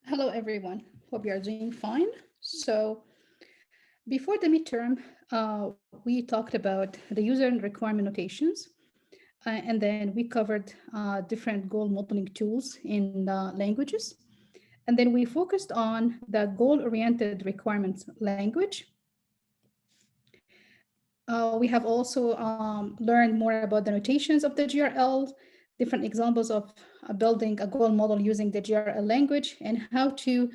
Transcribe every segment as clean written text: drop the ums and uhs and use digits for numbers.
Hello, everyone. Hope you are doing fine. So, before the midterm, we talked about the user and requirement notations, and then we covered different goal modeling tools in languages. And then we focused on the goal oriented requirements language. We have also learned more about the notations of the GRL, different examples of building a goal model using the GRL language, and how to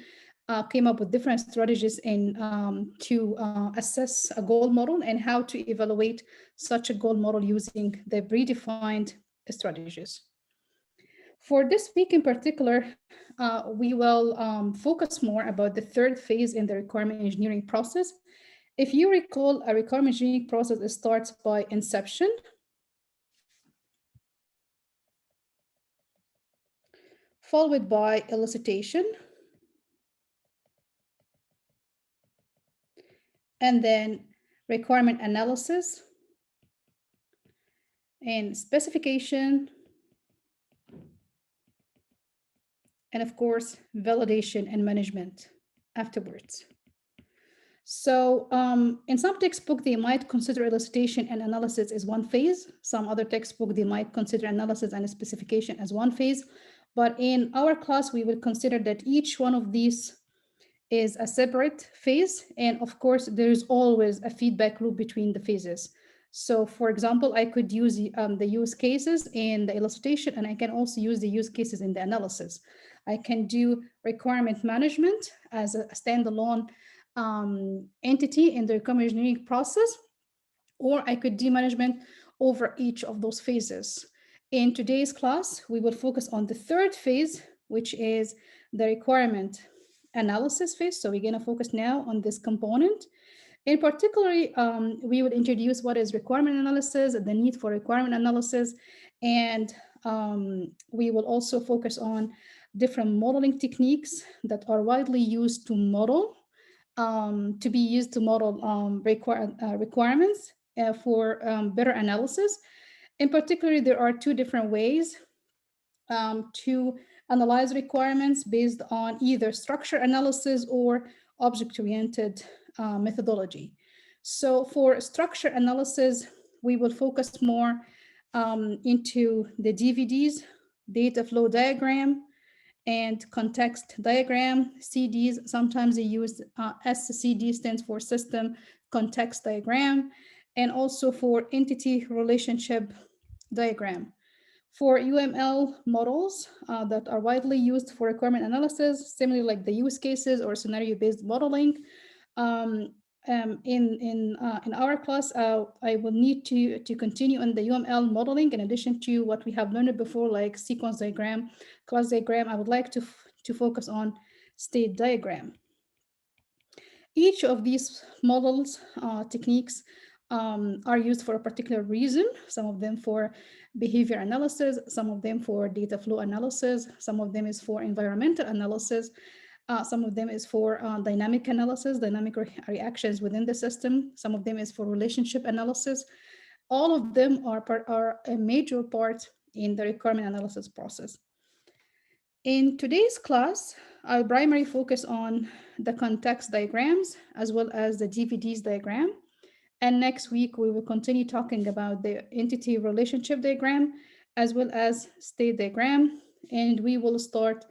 came up with different strategies to assess a goal model and how to evaluate such a goal model using the predefined strategies. For this week in particular, we will focus more about the third phase in the requirement engineering process. If you recall, a requirement engineering process starts by inception, followed by elicitation, and then requirement analysis and specification, and of course, validation and management afterwards. So in some textbook, they might consider elicitation and analysis as one phase. Some other textbook, they might consider analysis and specification as one phase. But in our class, we will consider that each one of these is a separate phase. And of course, there's always a feedback loop between the phases. So for example, I could use the use cases in the elicitation, and I can also use the use cases in the analysis. I can do requirement management as a standalone entity in the requirement engineering process, or I could do management over each of those phases. In today's class, we will focus on the third phase, which is the requirement analysis phase. So we're going to focus now on this component. In particular, we will introduce what is requirement analysis, the need for requirement analysis, and we will also focus on different modeling techniques that are widely used to model, to be used to model requirements for better analysis. In particular, there are two different ways to analyze requirements based on either structure analysis or object-oriented methodology. So for structure analysis, we will focus more into the DVDs, data flow diagram, and context diagram. CDs, sometimes they use SCD, stands for system context diagram, and also for entity relationship diagram. For UML models that are widely used for requirement analysis, similarly like the use cases or scenario-based modeling, in our class, I will need to continue on the UML modeling in addition to what we have learned before, like sequence diagram, class diagram. I would like to focus on state diagram. Each of these models, techniques, are used for a particular reason. Some of them for behavior analysis, some of them for data flow analysis, some of them is for environmental analysis, some of them is for dynamic analysis, dynamic reactions within the system. Some of them is for relationship analysis. All of them are a major part in the requirement analysis process. In today's class, I'll primarily focus on the context diagrams as well as the DVDs diagram. And next week, we will continue talking about the entity relationship diagram as well as state diagram. And we will start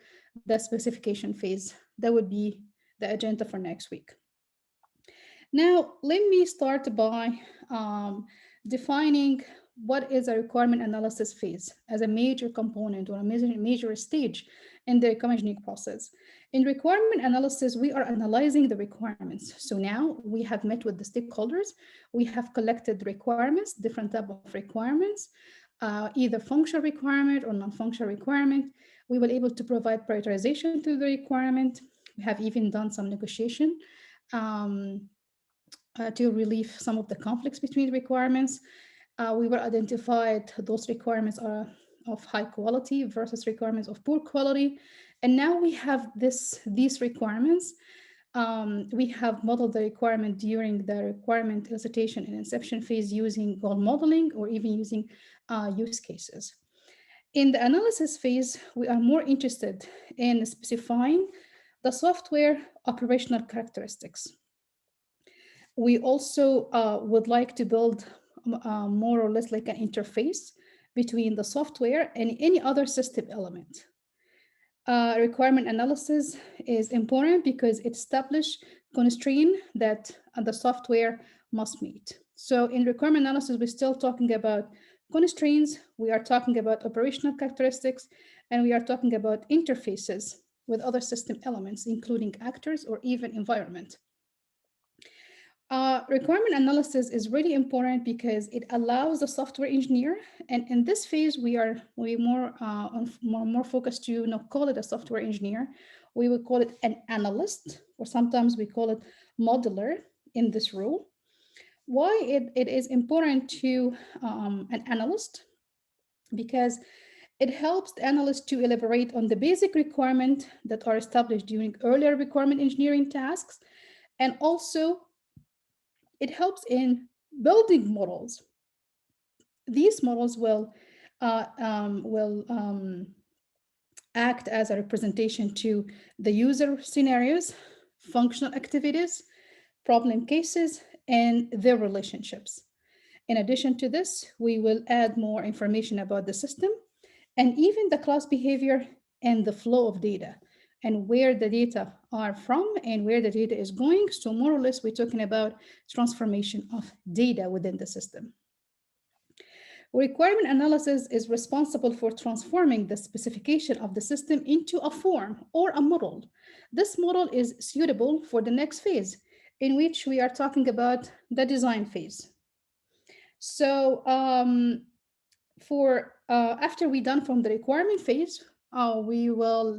the specification phase. That would be the agenda for next week. Now, let me start by defining what is a requirement analysis phase as a major component or a major stage in the requirement engineering process. In requirement analysis, we are analyzing the requirements. So now we have met with the stakeholders. We have collected requirements, different type of requirements, either functional requirement or non-functional requirement. We were able to provide prioritization to the requirement. We have even done some negotiation to relieve some of the conflicts between requirements. We were identified those requirements are of high quality versus requirements of poor quality. And now we have these requirements. We have modeled the requirement during the requirement elicitation and inception phase using goal modeling or even using use cases. In the analysis phase, we are more interested in specifying The software operational characteristics. We also would like to build more or less like an interface between the software and any other system element. Requirement analysis is important because it establishes constraint that the software must meet. So in requirement analysis, we're still talking about constraints, we are talking about operational characteristics, and we are talking about interfaces with other system elements, including actors or even environment. Requirement analysis is really important because it allows the software engineer, and in this phase we more focused to call it a software engineer. We would call it an analyst, or sometimes we call it modeler in this role. Why it is important to an analyst? Because it helps the analyst to elaborate on the basic requirements that are established during earlier requirement engineering tasks, and also it helps in building models. These models will act as a representation to the user scenarios, functional activities, problem cases, and their relationships. In addition to this, we will add more information about the system and even the class behavior and the flow of data and where the data are from and where the data is going. So more or less, we're talking about transformation of data within the system. Requirement analysis is responsible for transforming the specification of the system into a form or a model. This model is suitable for the next phase, in which we are talking about the design phase. So after we're done from the requirement phase, we will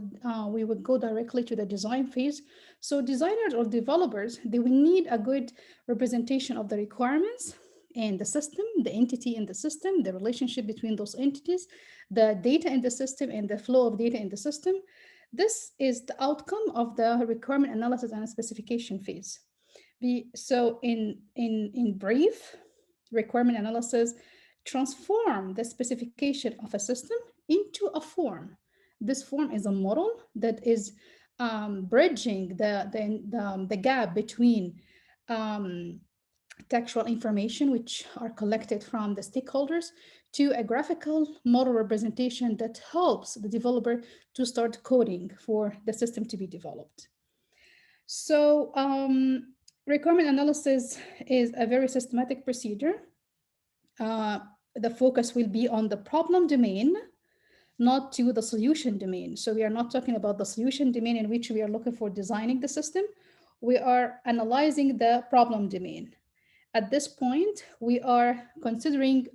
go directly to the design phase. So designers or developers, they will need a good representation of the requirements and the system, the entity in the system, the relationship between those entities, the data in the system, and the flow of data in the system. This is the outcome of the requirement analysis and specification phase. So in brief, requirement analysis transform the specification of a system into a form. This form is a model that is bridging the gap between textual information, which are collected from the stakeholders, to a graphical model representation that helps the developer to start coding for the system to be developed. So requirement analysis is a very systematic procedure. The focus will be on the problem domain, not to the solution domain. So we are not talking about the solution domain in which we are looking for designing the system. We are analyzing the problem domain. At this point, we are considering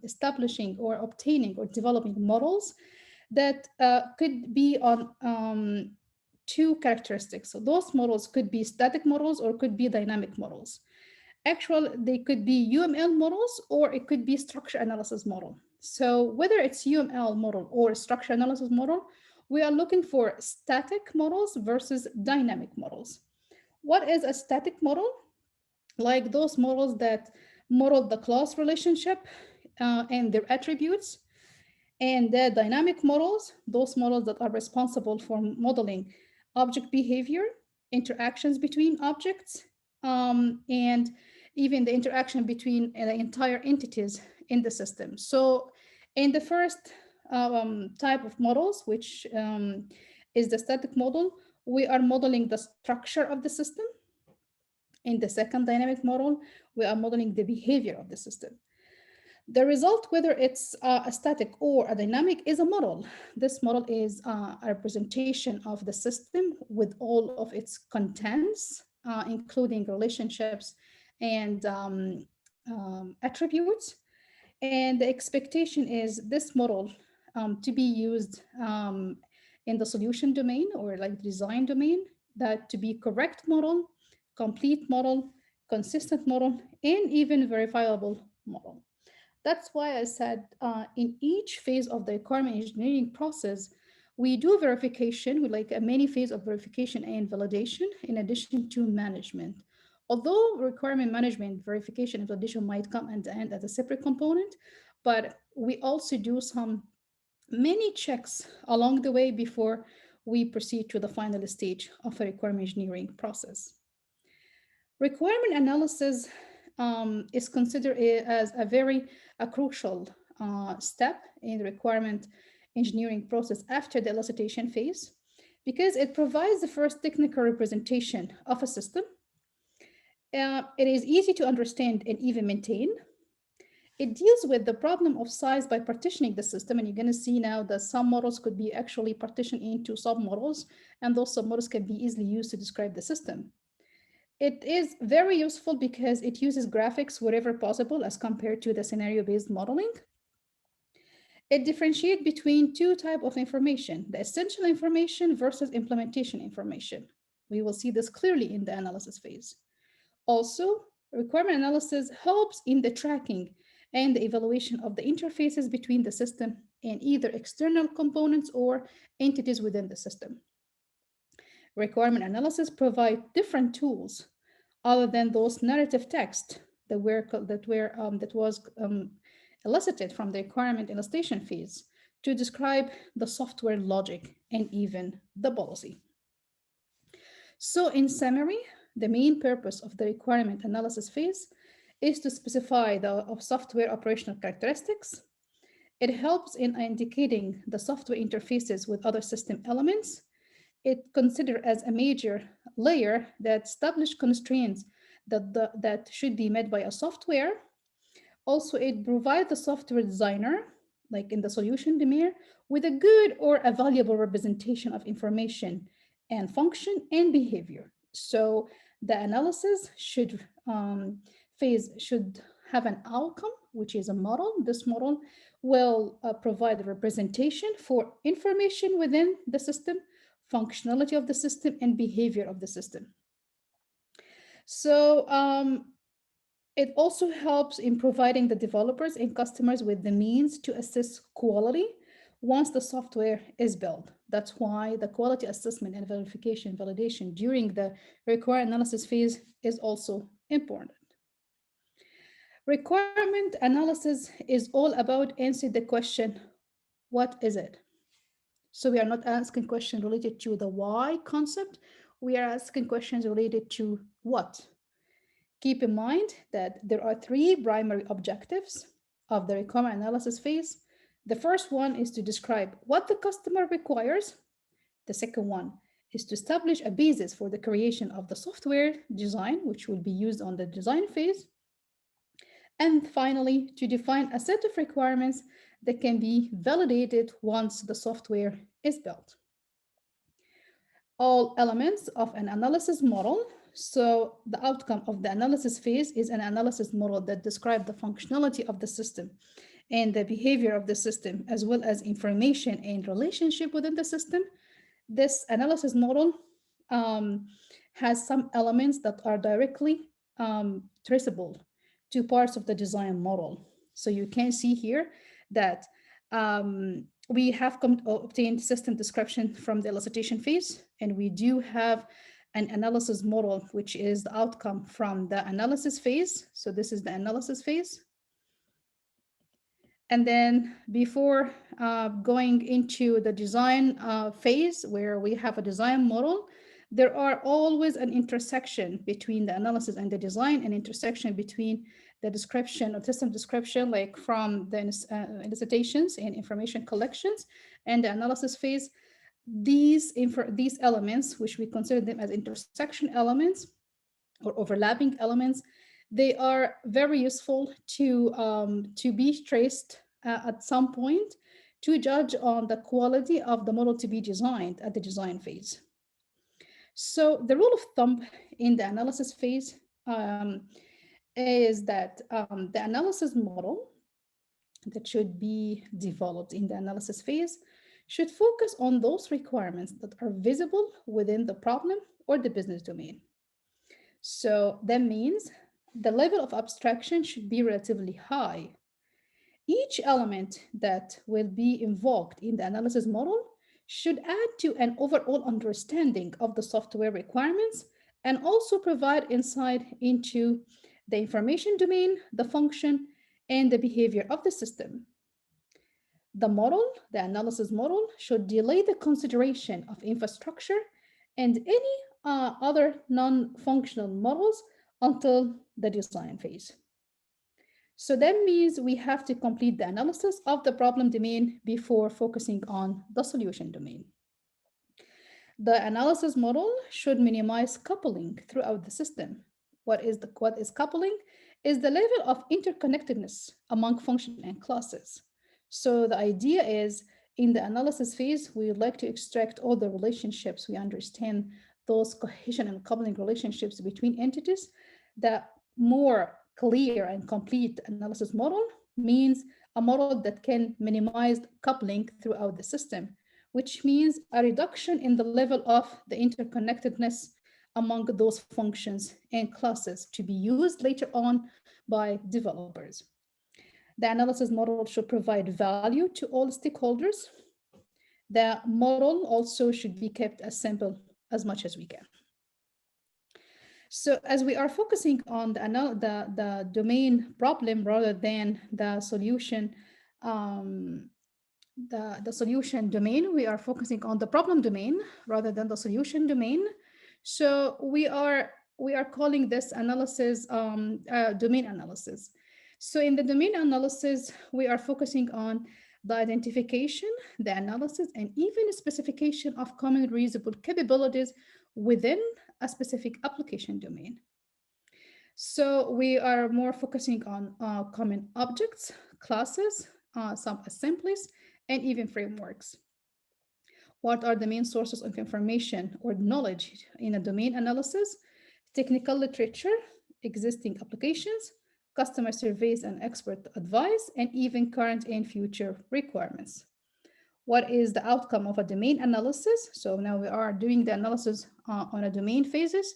establishing or obtaining or developing models that could be on two characteristics. So those models could be static models or could be dynamic models. Actually, they could be UML models or it could be structure analysis model. So whether it's UML model or structure analysis model, we are looking for static models versus dynamic models. What is a static model? Like those models that model the class relationship and their attributes. And the dynamic models, those models that are responsible for modeling object behavior, interactions between objects, and even the interaction between the entire entities in the system. So in the first type of models, which is the static model, we are modeling the structure of the system. In the second dynamic model, we are modeling the behavior of the system. The result, whether it's a static or a dynamic, is a model. This model is a representation of the system with all of its contents, including relationships and attributes. And the expectation is this model to be used in the solution domain or like design domain, that to be correct model, complete model, consistent model, and even verifiable model. That's why I said in each phase of the requirement engineering process, we do verification with like a many phase of verification and validation in addition to management. Although requirement management, verification, and validation might come end to end as a separate component, but we also do some many checks along the way before we proceed to the final stage of a requirement engineering process. Requirement analysis is considered as a very crucial step in the requirement engineering process after the elicitation phase because it provides the first technical representation of a system. It is easy to understand and even maintain. It deals with the problem of size by partitioning the system, and you're going to see now that some models could be actually partitioned into submodels, and those submodels can be easily used to describe the system. It is very useful because it uses graphics wherever possible as compared to the scenario-based modeling. It differentiates between two types of information, the essential information versus implementation information. We will see this clearly in the analysis phase. Also, requirement analysis helps in the tracking and the evaluation of the interfaces between the system and either external components or entities within the system. Requirement analysis provide different tools other than those narrative text that was elicited from the requirement elicitation phase to describe the software logic and even the policy. So in summary, the main purpose of the requirement analysis phase is to specify the software operational characteristics. It helps in indicating the software interfaces with other system elements. It considered as a major layer that establishes constraints that should be met by a software. Also, it provides the software designer, like in the solution domain, with a good or a valuable representation of information and function and behavior. So the analysis phase should have an outcome, which is a model. This model will provide a representation for information within the system, functionality of the system, and behavior of the system. So it also helps in providing the developers and customers with the means to assess quality once the software is built. That's why the quality assessment and verification validation during the requirement analysis phase is also important. Requirement analysis is all about answering the question, what is it? So we are not asking questions related to the why concept. We are asking questions related to what. Keep in mind that there are three primary objectives of the requirement analysis phase. The first one is to describe what the customer requires. The second one is to establish a basis for the creation of the software design, which will be used on the design phase. And finally, to define a set of requirements that can be validated once the software is built. All elements of an analysis model. So the outcome of the analysis phase is an analysis model that describes the functionality of the system and the behavior of the system, as well as information and relationship within the system. This analysis model has some elements that are directly traceable to parts of the design model. So you can see here that we have obtained system description from the elicitation phase, and we do have an analysis model, which is the outcome from the analysis phase. So this is the analysis phase. And then before going into the design phase, where we have a design model, there are always an intersection between the analysis and the design, an intersection between the description of system description, like from the elicitations and information collections and the analysis phase. These elements, which we consider them as intersection elements or overlapping elements, they are very useful to be traced at some point to judge on the quality of the model to be designed at the design phase. So the rule of thumb in the analysis phase is that the analysis model that should be developed in the analysis phase should focus on those requirements that are visible within the problem or the business domain. So that means the level of abstraction should be relatively high. Each element that will be invoked in the analysis model should add to an overall understanding of the software requirements and also provide insight into the information domain, the function, and the behavior of the system. The analysis model, should delay the consideration of infrastructure and any other non-functional models until the design phase. So that means we have to complete the analysis of the problem domain before focusing on the solution domain. The analysis model should minimize coupling throughout the system. What is coupling? Is the level of interconnectedness among function and classes. So the idea is in the analysis phase, we would like to extract all the relationships. We understand those cohesion and coupling relationships between entities. The more clear and complete analysis model means a model that can minimize coupling throughout the system, which means a reduction in the level of the interconnectedness among those functions and classes to be used later on by developers. The analysis model should provide value to all stakeholders. The model also should be kept as simple as much as we can. So as we are focusing on the domain problem rather than the solution, the solution domain, we are focusing on the problem domain rather than the solution domain. So we are calling this analysis domain analysis. So in the domain analysis, we are focusing on the identification, the analysis, and even specification of common reusable capabilities within a specific application domain. So we are more focusing on common objects, classes, some assemblies, and even frameworks. What are the main sources of information or knowledge in a domain analysis? Technical literature, existing applications, customer surveys and expert advice, and even current and future requirements. What is the outcome of a domain analysis? So now we are doing the analysis on a domain phases.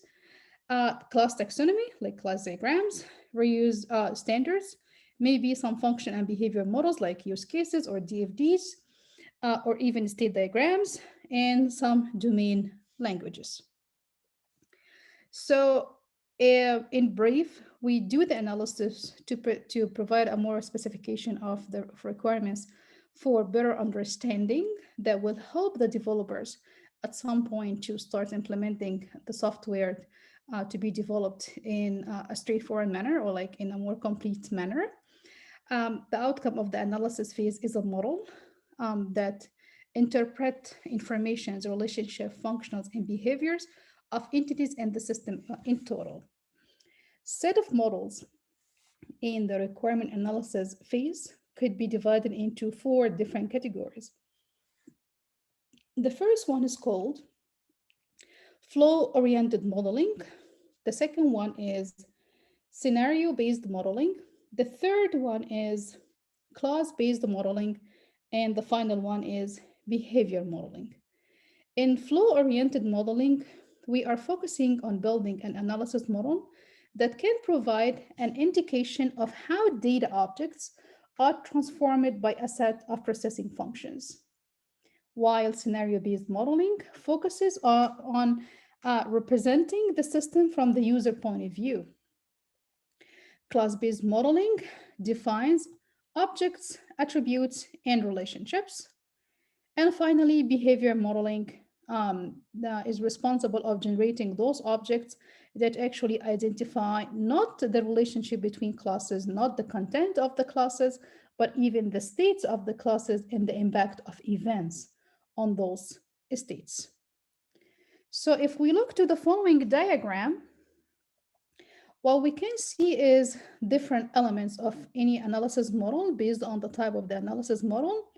Class taxonomy, like class diagrams, reuse standards, maybe some function and behavior models like use cases or DFDs, or even state diagrams, and some domain languages. So in brief, we do the analysis to provide a more specification of the requirements for better understanding that will help the developers at some point to start implementing the software to be developed in a straightforward manner or like in a more complete manner. The outcome of the analysis phase is a model that interpret informations, relationship, functionals, and behaviors of entities in the system in total. Set of models in the requirement analysis phase could be divided into 4 different categories. The first one is called flow-oriented modeling. The second one is scenario-based modeling. The third one is class-based modeling. And the final one is behavior modeling. In flow-oriented modeling, we are focusing on building an analysis model that can provide an indication of how data objects are transformed by a set of processing functions. While scenario-based modeling focuses on representing the system from the user point of view. Class-based modeling defines objects, attributes, and relationships. And finally, behavior modeling is responsible of generating those objects that actually identify not the relationship between classes, not the content of the classes, but even the states of the classes and the impact of events on those states. So if we look to the following diagram, what we can see is different elements of any analysis model based on the type of the analysis model.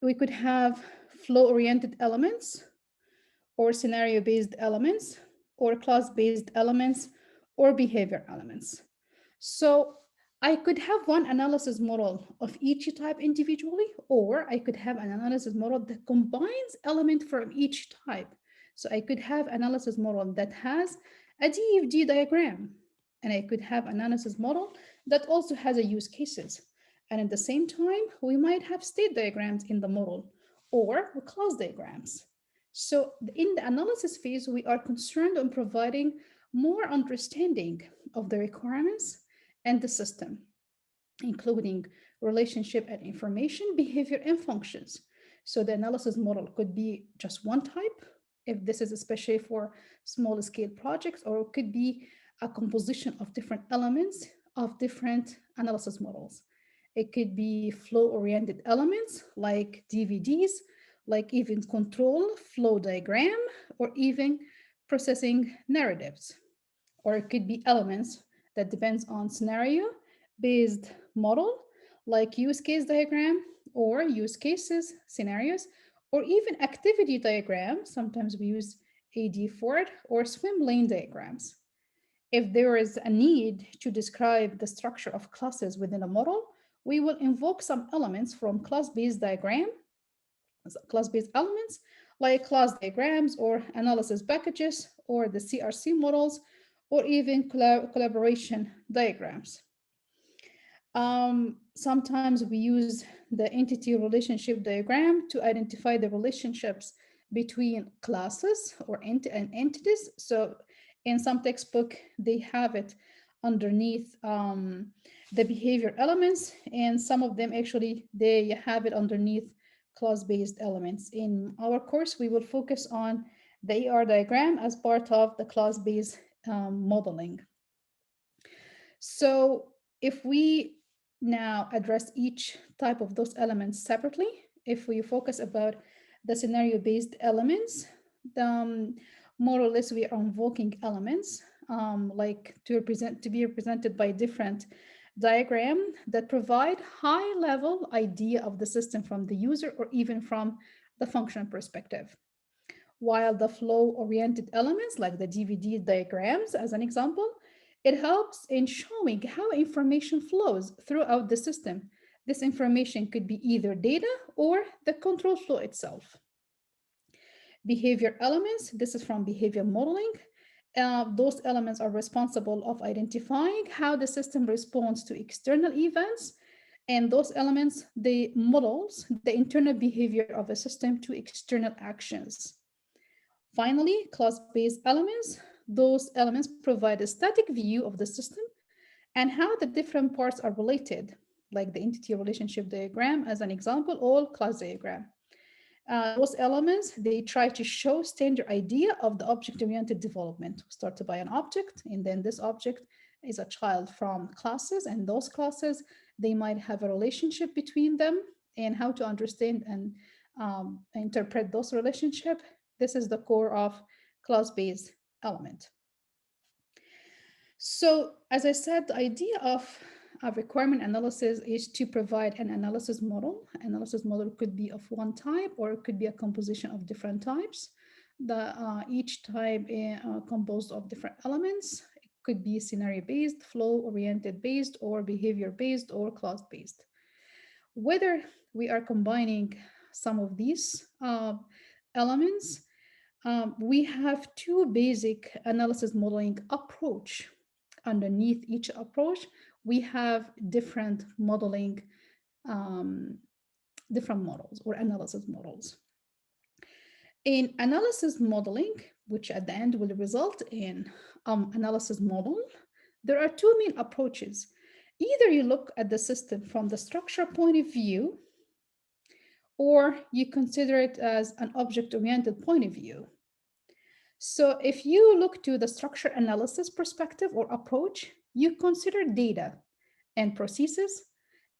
We could have flow-oriented elements, or scenario-based elements, or class-based elements, or behavior elements. So I could have one analysis model of each type individually, or I could have an analysis model that combines elements from each type. So I could have analysis model that has a DFD diagram, and I could have analysis model that also has a use cases. And at the same time, we might have state diagrams in the model or class diagrams. So in the analysis phase, we are concerned on providing more understanding of the requirements and the system, including relationship and information, behavior, and functions. So the analysis model could be just one type, if this is especially for small scale projects, or it could be a composition of different elements of different analysis models. It could be flow oriented elements like DVDs, like even control flow diagram, or even processing narratives. Or it could be elements that depends on scenario based model like use case diagram or use cases scenarios, or even activity diagram. Sometimes we use AD for it, or swim lane diagrams. If there is a need to describe the structure of classes within a model, we will invoke some elements from class-based diagram, class-based elements like class diagrams or analysis packages or the CRC models, or even collaboration diagrams. Sometimes we use the entity relationship diagram to identify the relationships between classes or entities. So in some textbook, they have it underneath the behavior elements, and some of them actually, they have it underneath class-based elements. In our course, we will focus on the AR diagram as part of the class-based modeling. So if we now address each type of those elements separately, if we focus about the scenario-based elements, more or less we are invoking elements like to be represented by different diagram that provide high-level idea of the system from the user or even from the function perspective. While the flow-oriented elements like the DVD diagrams, as an example, it helps in showing how information flows throughout the system. This information could be either data or the control flow itself. Behavior elements, this is from behavior modeling. Those elements are responsible of identifying how the system responds to external events, and those elements, they models the internal behavior of a system to external actions. Finally, class-based elements, those elements provide a static view of the system and how the different parts are related, like the entity relationship diagram as an example, or class diagram. Those elements, they try to show standard idea of the object-oriented development, started by an object, and then this object is a child from classes, and those classes, they might have a relationship between them, and how to understand and interpret those relationships. This is the core of class-based element. So as I said, the idea of a requirement analysis is to provide an analysis model. Analysis model could be of one type, or it could be a composition of different types. Each type composed of different elements. It could be scenario-based, flow-oriented based, or behavior-based, or class-based. Whether we are combining some of these elements, we have two basic analysis modeling approach. Underneath each approach, we have different modeling, different models or analysis models. In analysis modeling, which at the end will result in analysis model, there are two main approaches. Either you look at the system from the structure point of view, or you consider it as an object-oriented point of view. So if you look to the structure analysis perspective or approach, you consider data and processes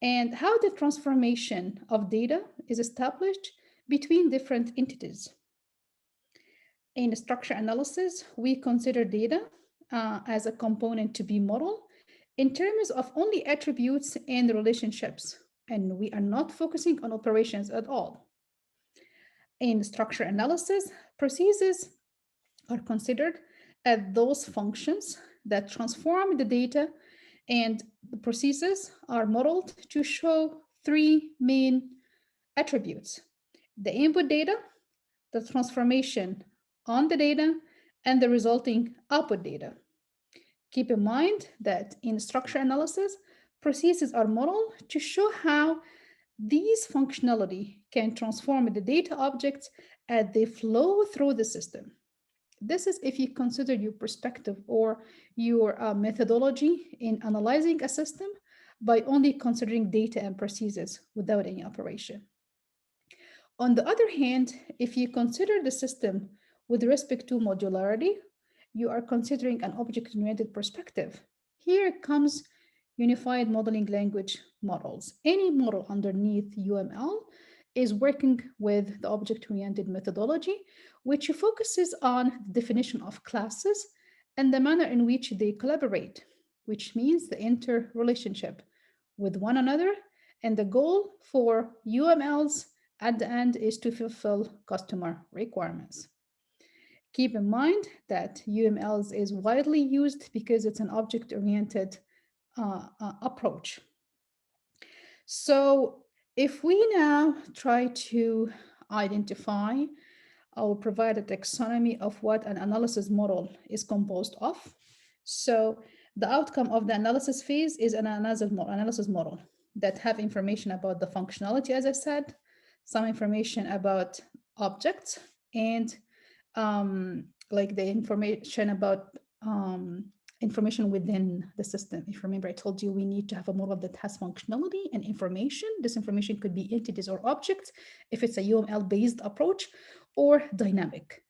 and how the transformation of data is established between different entities. In structure analysis, we consider data as a component to be modeled in terms of only attributes and relationships, and we are not focusing on operations at all. In structure analysis, processes are considered as those functions that transform the data, and the processes are modeled to show three main attributes: the input data, the transformation on the data, and the resulting output data. Keep in mind that in structure analysis, processes are modeled to show how these functionality can transform the data objects as they flow through the system. This is if you consider your perspective or your methodology in analyzing a system by only considering data and processes without any operation. On the other hand, if you consider the system with respect to modularity, you are considering an object-oriented perspective. Here comes unified modeling language models. Any model underneath UML is working with the object-oriented methodology, which focuses on the definition of classes and the manner in which they collaborate, which means the interrelationship with one another. And the goal for UMLs at the end is to fulfill customer requirements. Keep in mind that UMLs is widely used because it's an object-oriented approach. So if we now try to identify or provide a taxonomy of what an analysis model is composed of. So the outcome of the analysis phase is an analysis model that have information about the functionality, as I said, some information about objects, and like the information about information within the system. If you remember, I told you we need to have a model that has functionality and information. This information could be entities or objects if it's a UML-based approach, or dynamic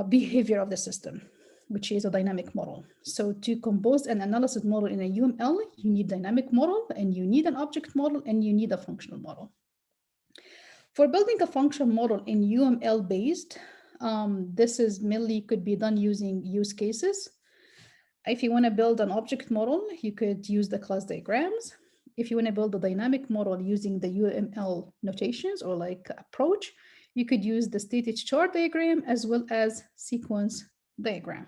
behavior of the system, which is a dynamic model. So to compose an analysis model in a UML, you need dynamic model, and you need an object model, and you need a functional model. For building a functional model in UML-based, this is mainly could be done using use cases. If you want to build an object model, you could use the class diagrams. If you want to build a dynamic model using the UML notations or like approach, you could use the static chart diagram as well as sequence diagram.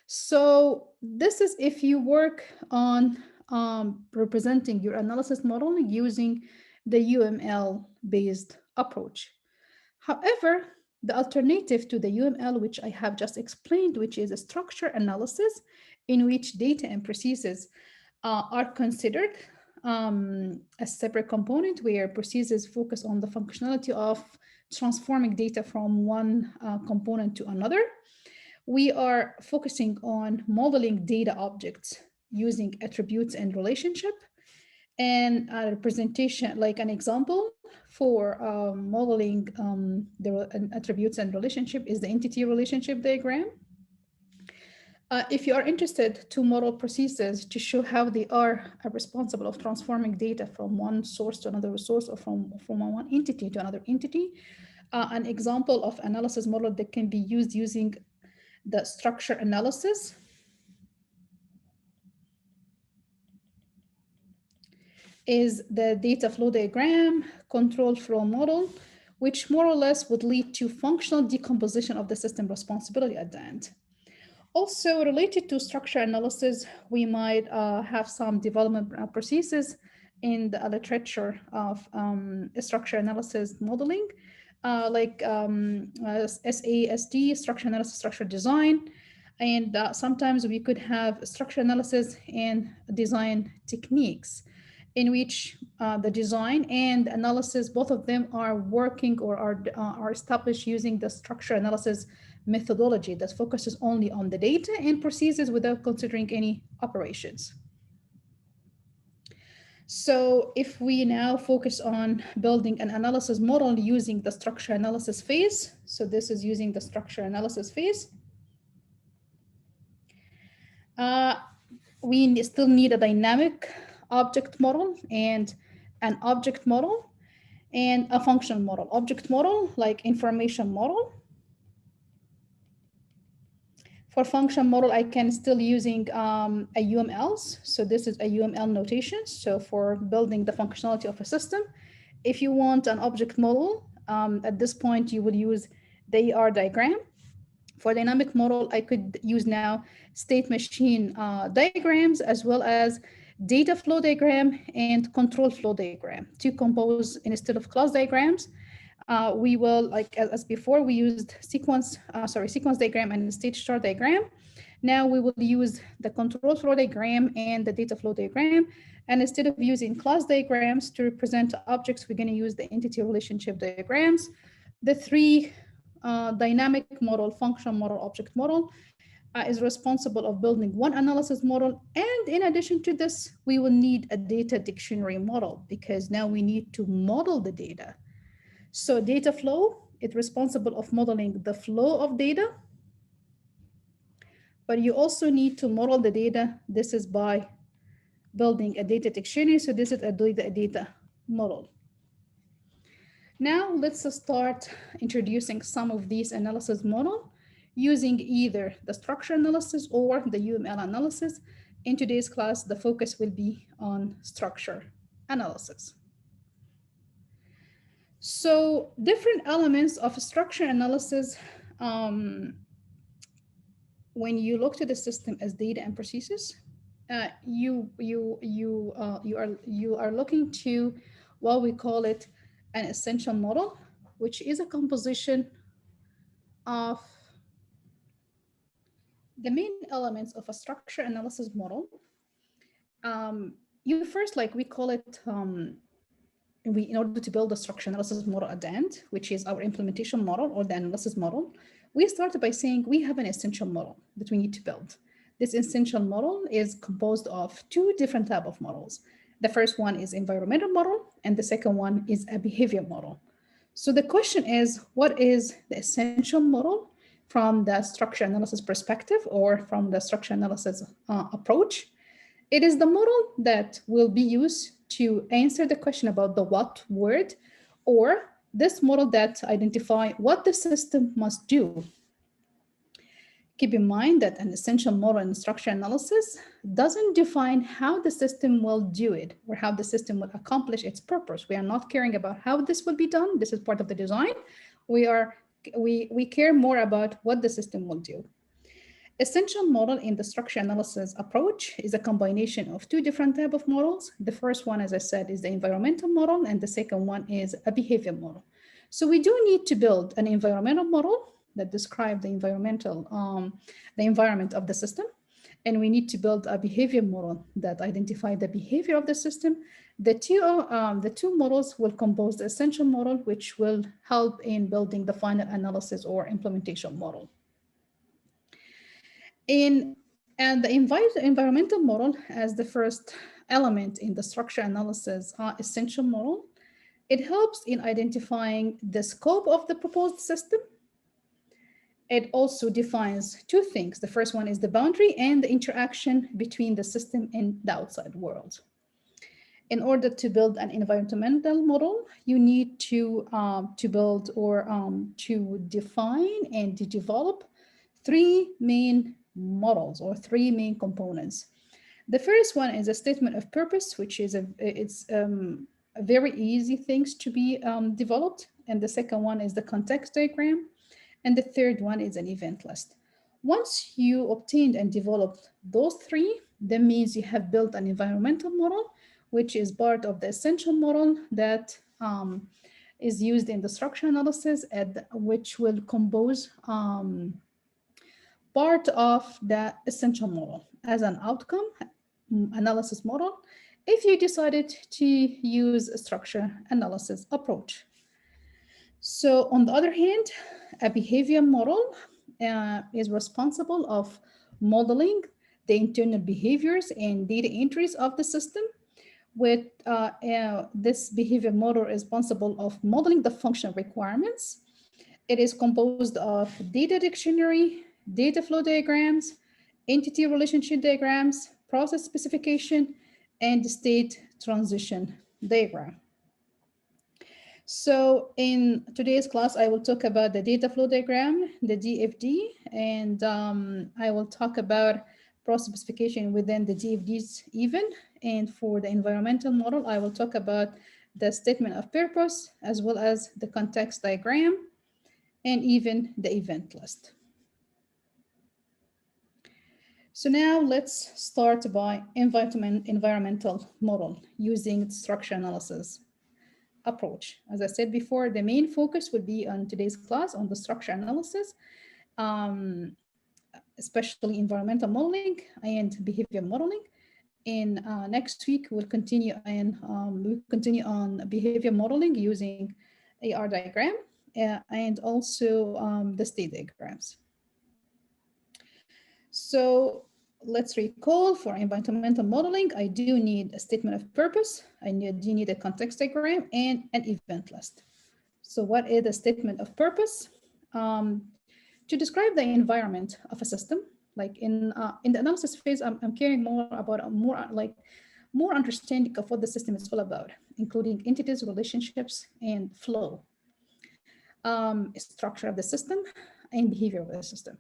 So this is if you work on representing your analysis model using the UML-based approach. However, the alternative to the UML, which I have just explained, which is a structure analysis in which data and processes are considered a separate component, where processes focus on the functionality of transforming data from one component to another. We are focusing on modeling data objects using attributes and relationship. And a representation, like an example for modeling the attributes and relationship, is the entity relationship diagram. If you are interested to model processes to show how they are responsible of transforming data from one source to another source, or from one entity to another entity, an example of analysis model that can be used using the structure analysis is the data flow diagram control flow model, which more or less would lead to functional decomposition of the system responsibility at the end. Also related to structure analysis, we might have some development processes in the literature of structure analysis modeling, like SASD, structure analysis, structure design. And sometimes we could have structure analysis and design techniques in which the design and analysis, both of them are working or are established using the structure analysis methodology that focuses only on the data and processes without considering any operations. So if we now focus on building an analysis model using the structure analysis phase, so this is using the structure analysis phase, we still need a dynamic object model and an object model and a functional model. Object model, like information model. For function model, I can still using a UMLs. So this is a UML notation. So for building the functionality of a system, if you want an object model, at this point, you would use the AR diagram. For dynamic model, I could use now state machine diagrams, as well as data flow diagram and control flow diagram to compose. Instead of class diagrams, we will, like as before, we used sequence diagram and state chart diagram. Now we will use the control flow diagram and the data flow diagram. And instead of using class diagrams to represent objects, we're going to use the entity relationship diagrams. The three dynamic model, function model, object model, is responsible of building one analysis model. And in addition to this, we will need a data dictionary model because now we need to model the data. So data flow is responsible of modeling the flow of data, but you also need to model the data. This is by building a data dictionary. So this is a data model. Now let's start introducing some of these analysis model using either the structure analysis or the UML analysis. In today's class, the focus will be on structure analysis. So different elements of structure analysis, when you look to the system as data and processes, you are looking to what we call it an essential model, which is a composition of the main elements of a structure analysis model. You first, like we call it, in order to build a structure analysis model at the end, which is our implementation model or the analysis model, we started by saying we have an essential model that we need to build. This essential model is composed of two different types of models. The first one is environmental model, and the second one is a behavior model. So the question is, what is the essential model from the structure analysis perspective or from the structure analysis approach? It is the model that will be used to answer the question about the what word, or this model that identify what the system must do. Keep in mind that an essential model in structure analysis doesn't define how the system will do it or how the system will accomplish its purpose. We are not caring about how this will be done. This is part of the design. We care more about what the system will do. Essential model in the structure analysis approach is a combination of two different types of models. The first one, as I said, is the environmental model, and the second one is a behavior model. So we do need to build an environmental model that describes the environment of the system, and we need to build a behavior model that identifies the behavior of the system. The two models will compose the essential model, which will help in building the final analysis or implementation model. And the environmental model as the first element in the structure analysis essential model, it helps in identifying the scope of the proposed system. It also defines two things. The first one is the boundary and the interaction between the system and the outside world. In order to build an environmental model, you need to build or to define and to develop three main models or three main components. The first one is a statement of purpose, which is a very easy things to be developed. And the second one is the context diagram. And the third one is an event list. Once you obtained and developed those three, that means you have built an environmental model, which is part of the essential model that is used in the structure analysis, and which will compose part of the essential model as an outcome analysis model if you decided to use a structure analysis approach. So on the other hand, a behavior model is responsible of modeling the internal behaviors and data entries of the system. With this behavior model is responsible of modeling the functional requirements. It is composed of data dictionary, data flow diagrams, entity relationship diagrams, process specification, and state transition diagram. So in today's class, I will talk about the data flow diagram, the DFD, and I will talk about process specification within the DFDs even. And for the environmental model, I will talk about the statement of purpose, as well as the context diagram, and even the event list. So now let's start by environmental model using structure analysis approach. As I said before, the main focus will be on today's class on the structure analysis, especially environmental modeling and behavior modeling. In next week, we'll continue on behavior modeling using AR diagram and also the state diagrams. So let's recall for environmental modeling, I do need a statement of purpose. Do need a context diagram and an event list. So what is the statement of purpose? To describe the environment of a system, like in the analysis phase, I'm caring more about more understanding of what the system is all about, including entities, relationships, and flow, structure of the system, and behavior of the system.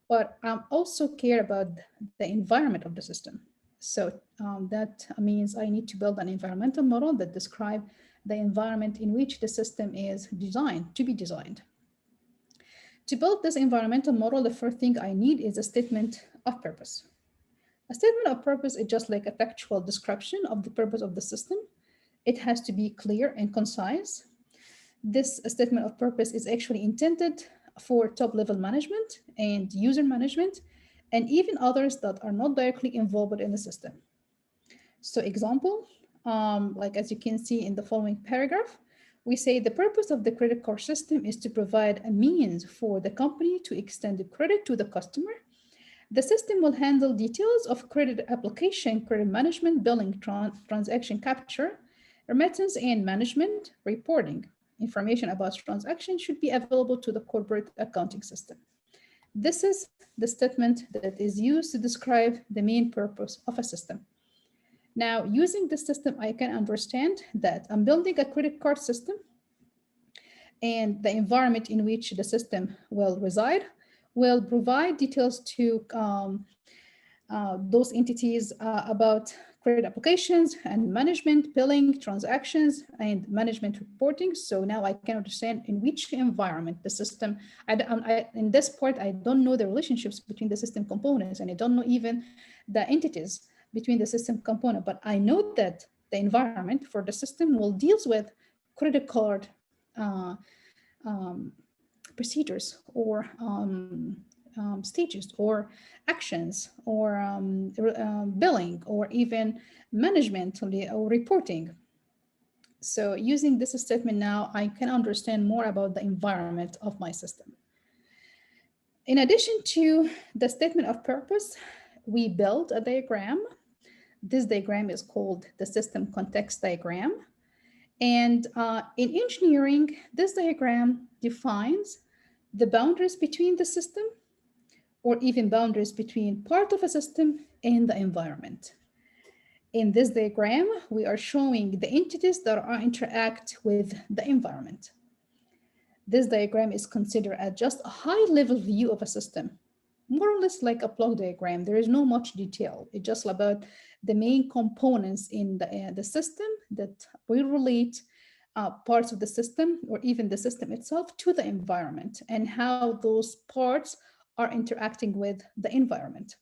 But also care about the environment of the system. So that means I need to build an environmental model that describe the environment in which the system is designed to be designed. To build this environmental model, the first thing I need is a statement of purpose. A statement of purpose is just like a factual description of the purpose of the system. It has to be clear and concise. This statement of purpose is actually intended for top level management and user management, and even others that are not directly involved in the system. So example, like as you can see in the following paragraph, we say the purpose of the credit card system is to provide a means for the company to extend the credit to the customer. The system will handle details of credit application, credit management, billing, transaction capture, remittance, and management reporting. Information about transactions should be available to the corporate accounting system. This is the statement that is used to describe the main purpose of a system. Now, using this system, I can understand that I'm building a credit card system, and the environment in which the system will reside will provide details to those entities about credit applications and management, billing, transactions, and management reporting. So now I can understand in which environment the system, in this part, I don't know the relationships between the system components, and I don't know even the entities between the system component, but I know that the environment for the system will deals with credit card procedures or stages or actions or billing or even management or reporting. So using this statement now, I can understand more about the environment of my system. In addition to the statement of purpose, we build a diagram. This diagram is called the system context diagram. And in engineering, this diagram defines the boundaries between the system or even boundaries between part of a system and the environment. In this diagram, we are showing the entities that are interact with the environment. This diagram is considered as just a high-level view of a system, more or less like a block diagram. There is no much detail. It's just about the main components in the system that will relate parts of the system or even the system itself to the environment and how those parts are interacting with the environment.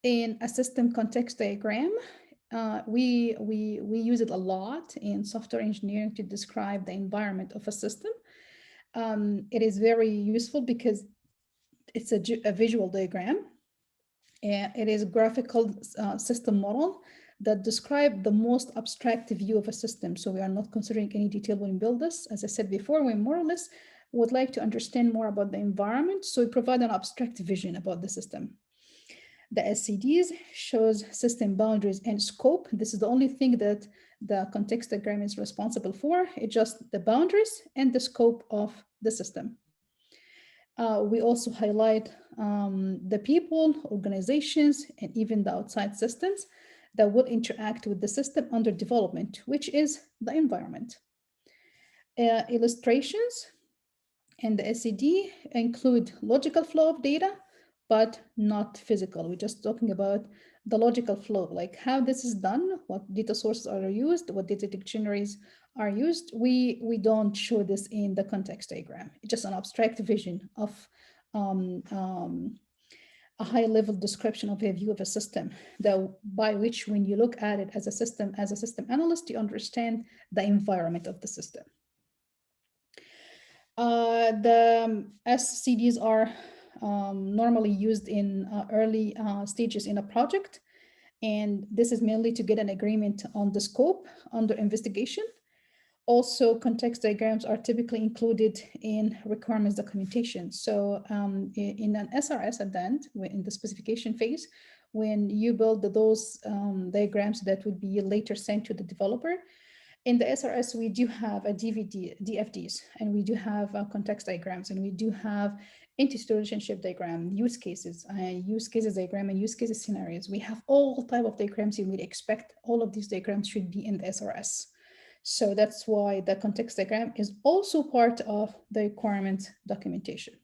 In a system context diagram, we use it a lot in software engineering to describe the environment of a system. It is very useful because it's a visual diagram. It is a graphical system model that describe the most abstract view of a system. So we are not considering any detail when we build this. As I said before, we more or less would like to understand more about the environment. So we provide an abstract vision about the system. The SCDs shows system boundaries and scope. This is the only thing that the context diagram is responsible for. It's just the boundaries and the scope of the system. We also highlight the people, organizations, and even the outside systems that will interact with the system under development, which is the environment. Illustrations and the SCD include logical flow of data, but not physical. We're just talking about the logical flow, like how this is done, what data sources are used, what data dictionaries are used. We don't show this in the context diagram. It's just an abstract vision of a high-level description of a view of a system, that by which when you look at it as a system analyst, you understand the environment of the system. The SCDs are normally used in early stages in a project. And this is mainly to get an agreement on the scope under investigation. Also, context diagrams are typically included in requirements documentation. So in an SRS at the end, in the specification phase, when you build those diagrams that would be later sent to the developer, in the SRS, we do have a DFDs, and we do have context diagrams, and we do have entity relationship diagram, use cases diagram, and use cases scenarios. We have all type of diagrams you would expect. All of these diagrams should be in the SRS. So that's why the context diagram is also part of the requirement documentation.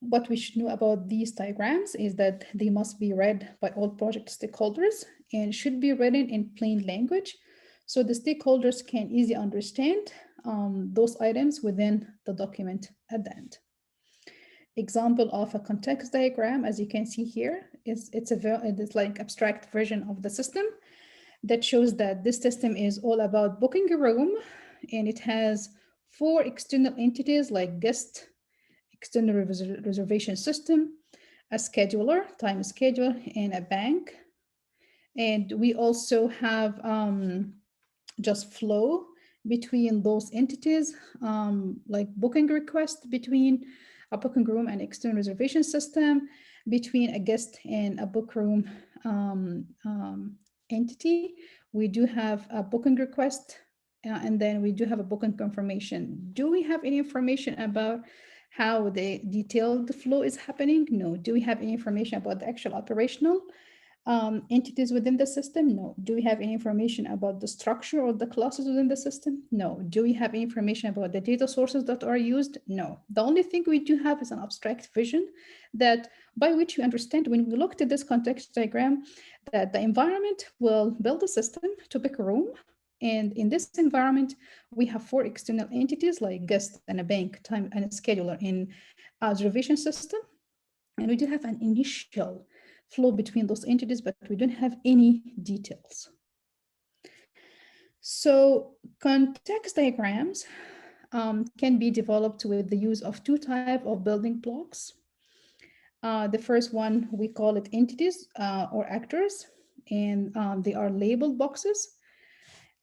What we should know about these diagrams is that they must be read by all project stakeholders and should be written in plain language so the stakeholders can easily understand those items within the document at the end. Example of a context diagram, as you can see here, it's like abstract version of the system that shows that this system is all about booking a room, and it has 4 external entities like guest, external reservation system, a scheduler, time scheduler, and a bank. And we also have just flow between those entities, like booking request between a booking room and external reservation system, between a guest and a book room entity. We do have a booking request, and then we do have a booking confirmation. Do we have any information about how the detailed flow is happening? No. Do we have any information about the actual operational entities within the system? No. Do we have any information about the structure or the classes within the system? No. Do we have any information about the data sources that are used? No. The only thing we do have is an abstract vision that by which we understand when we looked at this context diagram that the environment will build a system to pick a room. And in this environment, we have 4 external entities like guest and a bank, time and a scheduler in a reservation system. And we do have an initial flow between those entities, but we don't have any details. So context diagrams can be developed with the use of 2 types of building blocks. The first one, we call it entities or actors, and they are labeled boxes.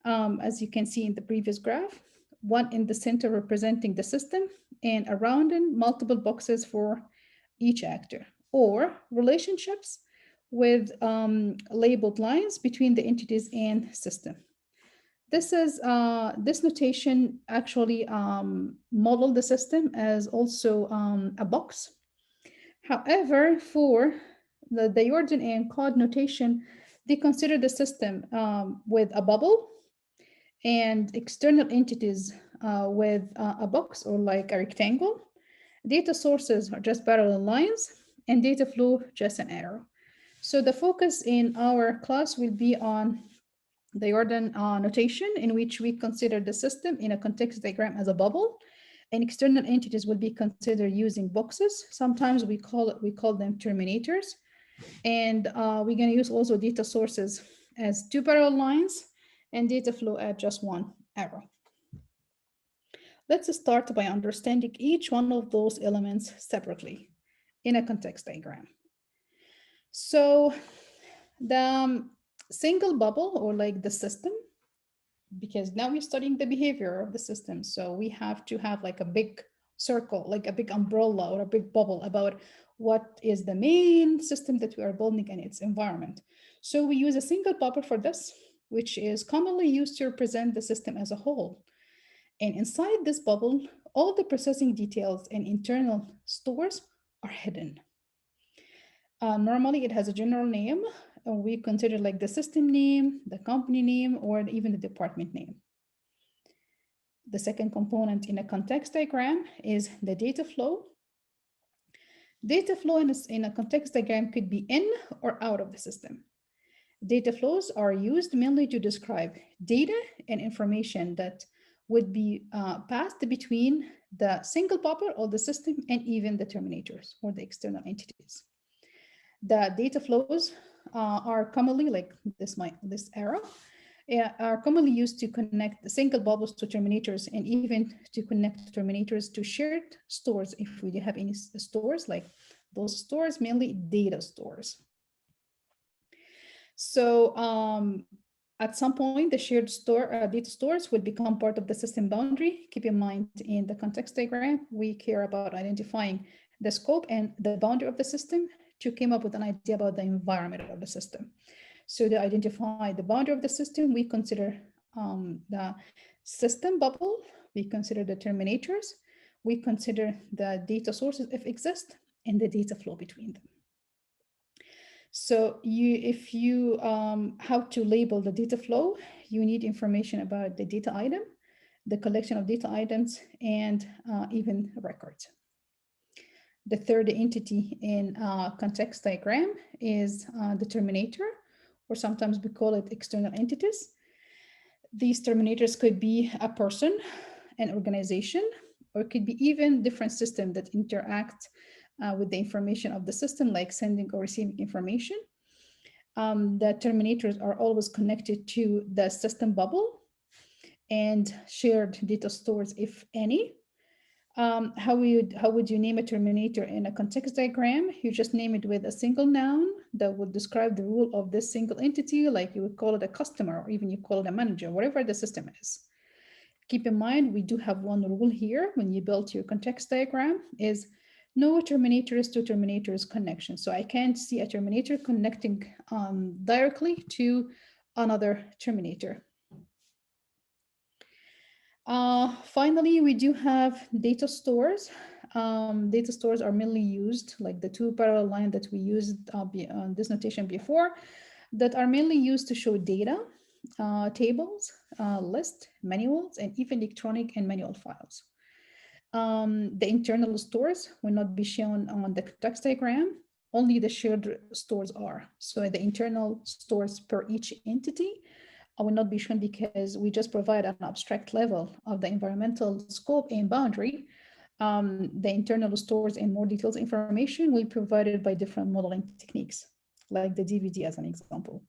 As you can see in the previous graph, one in the center representing the system, and around it, multiple boxes for each actor, or relationships with labeled lines between the entities and system. This notation actually modeled the system as also a box. However, for the Jordan and Cod notation, they consider the system with a bubble and external entities with a box or like a rectangle. Data sources are just parallel lines, and data flow just an arrow. So the focus in our class will be on the Jordan notation, in which we consider the system in a context diagram as a bubble, and external entities will be considered using boxes. Sometimes we call them terminators, and we're going to use also data sources as 2 parallel lines and data flow at just 1 arrow. Let's start by understanding each one of those elements separately in a context diagram. So the single bubble, or like the system, because now we're studying the behavior of the system, so we have to have like a big circle, like a big umbrella or a big bubble about what is the main system that we are building and its environment. So we use a single bubble for this, which is commonly used to represent the system as a whole. And inside this bubble, all the processing details and internal stores are hidden. Normally, it has a general name. We consider like the system name, the company name, or even the department name. The second component in a context diagram is the data flow. Data flow in a context diagram could be in or out of the system. Data flows are used mainly to describe data and information that would be passed between the single bubble or the system and even the terminators or the external entities. The data flows are commonly, like this arrow, are commonly used to connect the single bubbles to terminators, and even to connect terminators to shared stores if we do have any stores, like those stores, mainly data stores. So At some point, the shared data stores will become part of the system boundary. Keep in mind, in the context diagram, we care about identifying the scope and the boundary of the system to come up with an idea about the environment of the system. So to identify the boundary of the system, we consider the system bubble, we consider the terminators, we consider the data sources if exist, and the data flow between them. So if you how to label the data flow, you need information about the data item, the collection of data items, and even records. The third entity in context diagram is the terminator, or sometimes we call it external entities. These terminators could be a person, an organization, or it could be even different systems that interact with the information of the system, like sending or receiving information. The terminators are always connected to the system bubble and shared data stores, if any. How would you name a terminator in a context diagram? You just name it with a single noun that would describe the rule of this single entity, like you would call it a customer, or even you call it a manager, whatever the system is. Keep in mind, we do have one rule here when you build your context diagram is no terminators to terminators connection. So I can't see a terminator connecting directly to another terminator. Finally, we do have data stores. Data stores are mainly used, like the two parallel lines that we used this notation before, that are mainly used to show data, tables, lists, manuals, and even electronic and manual files. The internal stores will not be shown on the context diagram, only the shared stores are. So the internal stores per each entity will not be shown because we just provide an abstract level of the environmental scope and boundary. The internal stores and more detailed information will be provided by different modeling techniques, like the DVD as an example.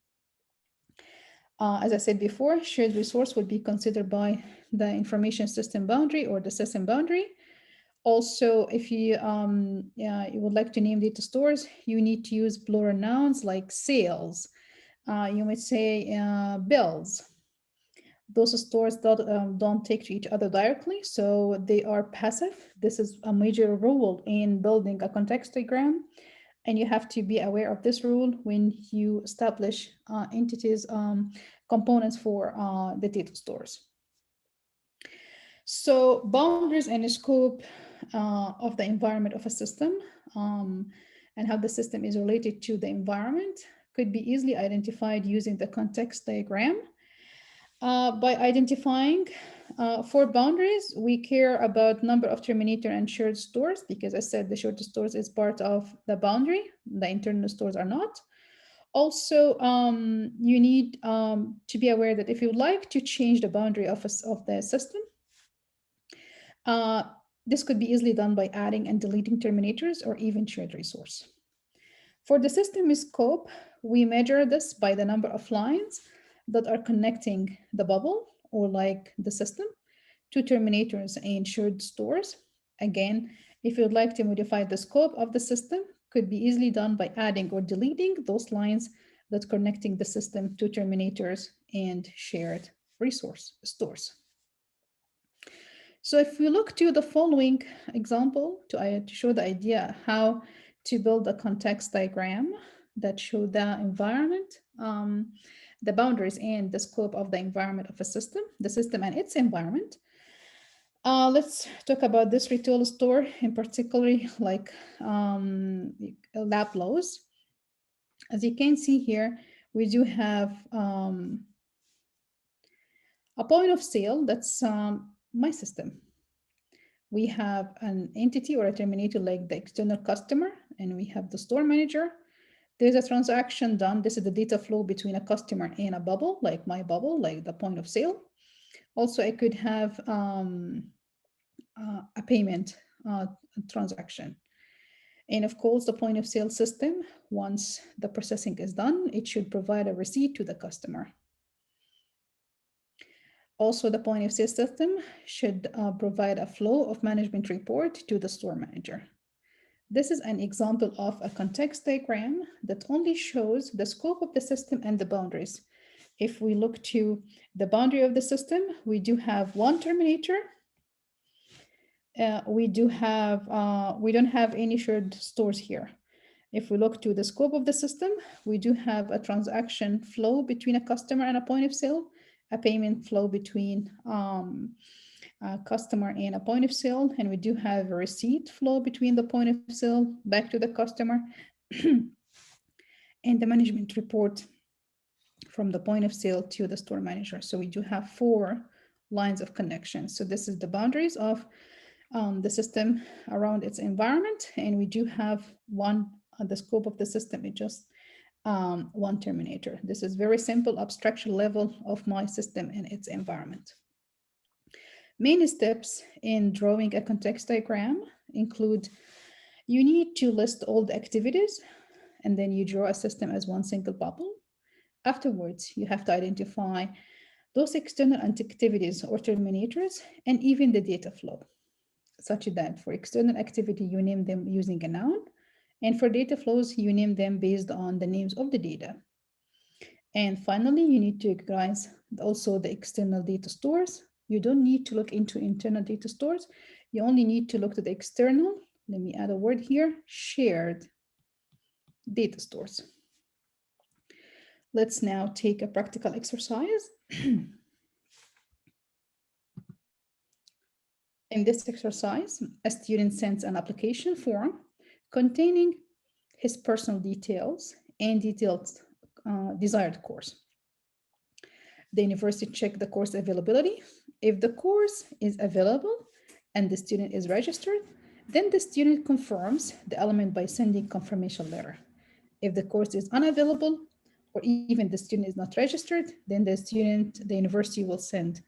As I said before, shared resource would be considered by the information system boundary or the system boundary. Also, if you would like to name data stores, you need to use plural nouns like sales. You might say bills. Those stores don't take to each other directly, so they are passive. This is a major rule in building a context diagram, and you have to be aware of this rule when you establish entities components for the data stores. So boundaries and scope of the environment of a system and how the system is related to the environment could be easily identified using the context diagram. By identifying for boundaries, we care about number of terminator and shared stores because I said the shared stores is part of the boundary, the internal stores are not. Also, you need to be aware that if you would like to change the boundary of the system, this could be easily done by adding and deleting terminators or even shared resource. For the system scope, we measure this by the number of lines that are connecting the bubble or like the system to terminators and shared stores. Again, if you'd like to modify the scope of the system, could be easily done by adding or deleting those lines that connecting the system to terminators and shared resource stores. So if we look to the following example to show the idea how to build a context diagram that show the environment, the boundaries and the scope of the environment of a system, the system and its environment. Let's talk about this retail store in particular, like Loblaws. As you can see here, we do have a point of sale that's my system. We have an entity or a terminator like the external customer, and we have the store manager. There's a transaction done. This is the data flow between a customer and a bubble, like my bubble, like the point of sale. Also, I could have a payment transaction. And of course, the point of sale system, once the processing is done, it should provide a receipt to the customer. Also, the point of sale system should provide a flow of management report to the store manager. This is an example of a context diagram that only shows the scope of the system and the boundaries. If we look to the boundary of the system, we do have one terminator. We don't have any shared stores here. If we look to the scope of the system, we do have a transaction flow between a customer and a point of sale, a payment flow between a customer and a point of sale, and we do have a receipt flow between the point of sale back to the customer, and the management report from the point of sale to the store manager. So we do have 4 lines of connection. So this is the boundaries of the system around its environment, and we do have the scope of the system is just one terminator. This is very simple abstraction level of my system and its environment. Main steps in drawing a context diagram include you need to list all the activities, and then you draw a system as one single bubble. Afterwards, you have to identify those external activities or terminators and even the data flow, such that for external activity, you name them using a noun, and for data flows, you name them based on the names of the data. And finally, you need to recognize also the external data stores. You don't need to look into internal data stores. You only need to look to the external, let me add a word here, shared data stores. Let's now take a practical exercise. In this exercise, a student sends an application form containing his personal details and detailed desired course. The university checks the course availability. If the course is available and the student is registered, then the student confirms the element by sending confirmation letter. If the course is unavailable, or even the student is not registered, then the university will send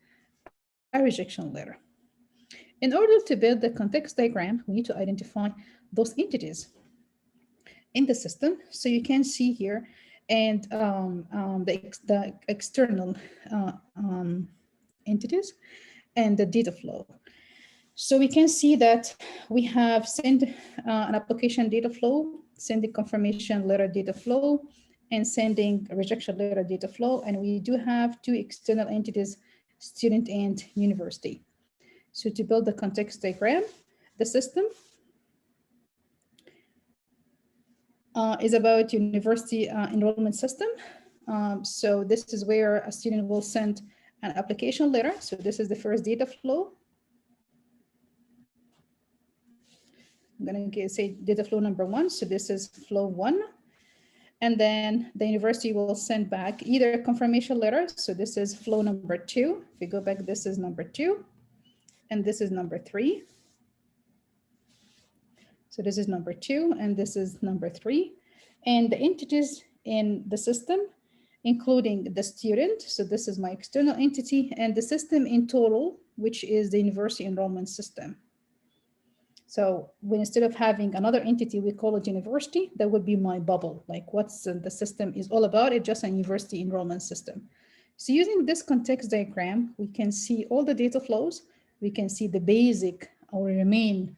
a rejection letter. In order to build the context diagram, we need to identify those entities in the system. So you can see here, and the external entities and the data flow. So we can see that we have send an application data flow, sending confirmation letter data flow, and sending rejection letter data flow. And we do have 2 external entities, student and university. So to build the context diagram, the system is about university enrollment system. So this is where a student will send an application letter. So this is the first data flow. I'm going to say data flow number 1. So this is flow 1. And then the university will send back either a confirmation letter. So this is flow number 2. If we go back, this is number 2. And this is number 3. So this is number 2, and this is number 3. And the entities in the system, including the student. So this is my external entity, and the system in total, which is the university enrollment system. So when instead of having another entity, we call it university, that would be my bubble. Like what's the system is all about, it's just a university enrollment system. So using this context diagram, we can see all the data flows. We can see the basic or main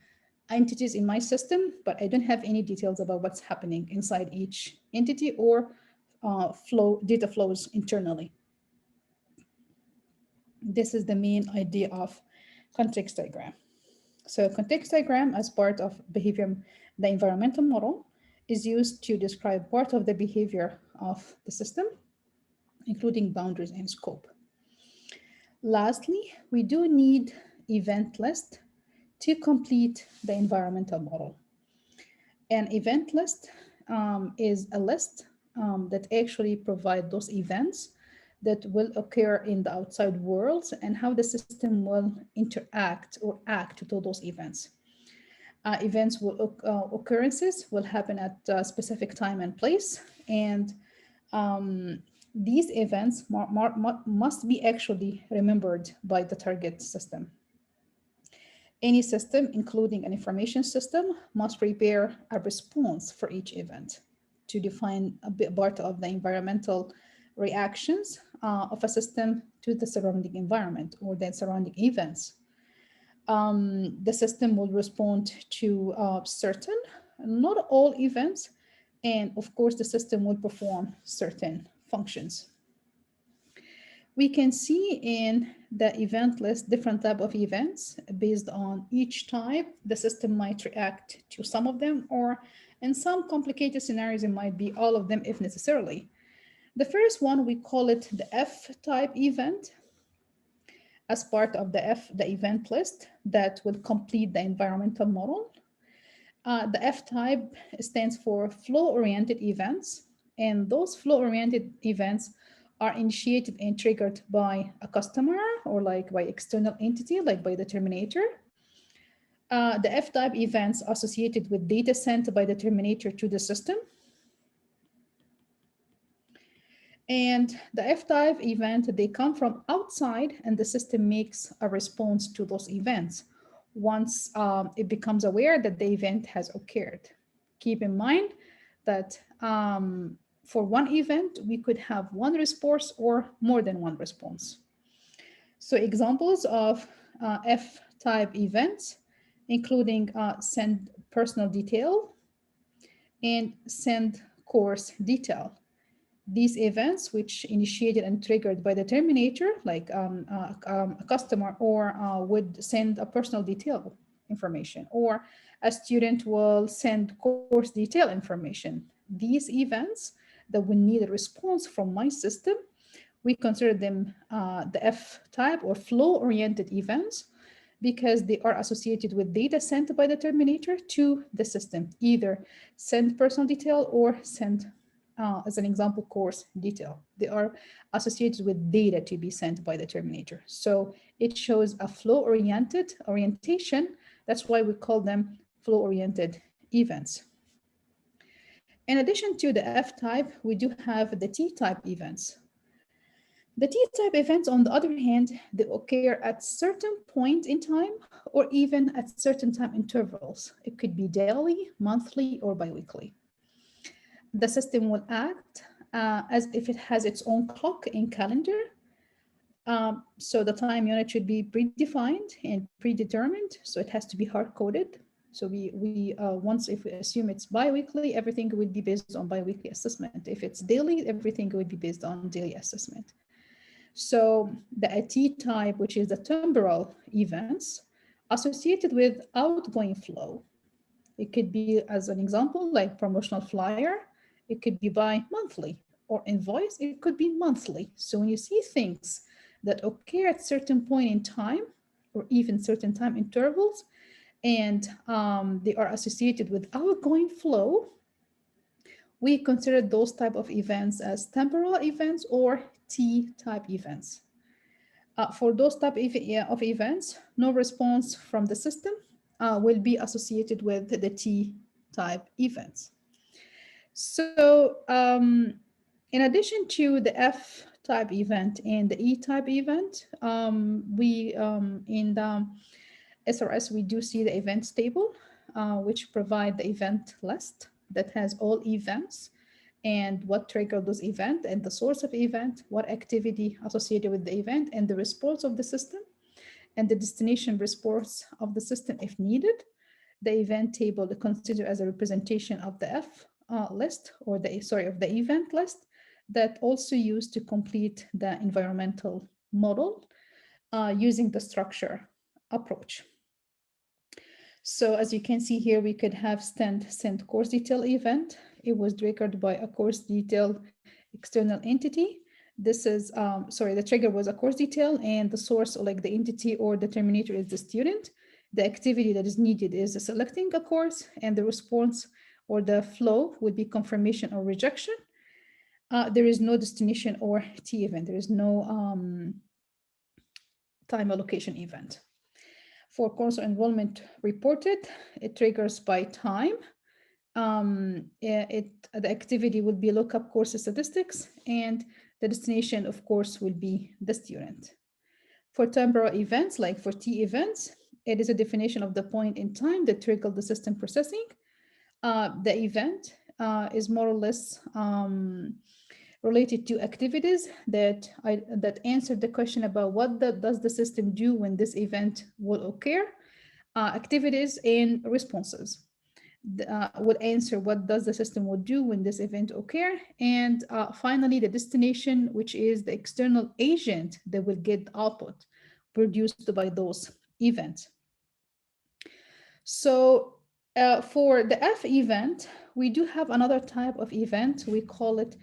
entities in my system, but I don't have any details about what's happening inside each entity or data flows internally. This is the main idea of context diagram. So context diagram as part of behavior, the environmental model is used to describe part of the behavior of the system, including boundaries and scope. Lastly, we do need event list to complete the environmental model. An event list is a list that actually provides those events that will occur in the outside world and how the system will interact or act to those events. Occurrences will happen at a specific time and place, and these events must be actually remembered by the target system. Any system, including an information system, must prepare a response for each event to define a bit part of the environmental reactions of a system to the surrounding environment or the surrounding events. The system will respond to certain, not all events, and of course the system will perform certain functions. We can see in the event list different type of events. Based on each type, the system might react to some of them, or in some complicated scenarios, it might be all of them if necessarily. The first one, we call it the F-type event as part of the event list that will complete the environmental model. The F-type stands for flow-oriented events, and those flow-oriented events are initiated and triggered by a customer or like by external entity, like by the terminator. The F-type events associated with data sent by the terminator to the system. And the F-type event, they come from outside and the system makes a response to those events once it becomes aware that the event has occurred. Keep in mind that for one event, we could have one response or more than one response. So examples of F-type events, including send personal detail and send course detail. These events, which initiated and triggered by the terminator, like a customer, or would send a personal detail information, or a student will send course detail information. These events that will need a response from my system, we consider them the F-type or flow-oriented events because they are associated with data sent by the terminator to the system, either send personal detail or send as an example, course detail. They are associated with data to be sent by the terminator. So it shows a flow-oriented orientation. That's why we call them flow-oriented events. In addition to the F-type, we do have the T-type events. The T-type events, on the other hand, they occur at certain point in time or even at certain time intervals. It could be daily, monthly, or biweekly. The system will act as if it has its own clock and calendar. So the time unit should be predefined and predetermined. So it has to be hard-coded. So once if we assume it's biweekly, everything would be based on biweekly assessment. If it's daily, everything would be based on daily assessment. So the T-type, which is the temporal events associated with outgoing flow. It could be, as an example, like promotional flyer. It could be by monthly, or invoice. It could be monthly. So when you see things that occur at certain point in time, or even certain time intervals, and they are associated with outgoing flow, we consider those type of events as temporal events or T-type events. For those type of events, no response from the system will be associated with the T-type events. So in addition to the F-type event and the E-type event, in the SRS, we do see the events table, which provide the event list that has all events and what triggered those events and the source of event, what activity associated with the event, and the response of the system, and the destination response of the system if needed. The event table is considered as a representation of the F list, or of the event list, that also used to complete the environmental model using the structure approach. So as you can see here, we could have send course detail event. It was triggered by a course detail external entity. This is, the trigger was a course detail, and the source, or like the entity or the terminator, is the student. The activity that is needed is selecting a course, and the response or the flow would be confirmation or rejection. There is no destination or T event. There is no time allocation event. For course enrollment reported, it triggers by time. The activity would be look up course statistics, and the destination, of course, will be the student. For temporal events, like for T events, it is a definition of the point in time that triggered the system processing. The event is more or less related to activities that answer the question about what does the system do when this event will occur, activities and responses. would answer what does the system would do when this event occur. And finally, the destination, which is the external agent that will get the output produced by those events. So for the F event, we do have another type of event. We call it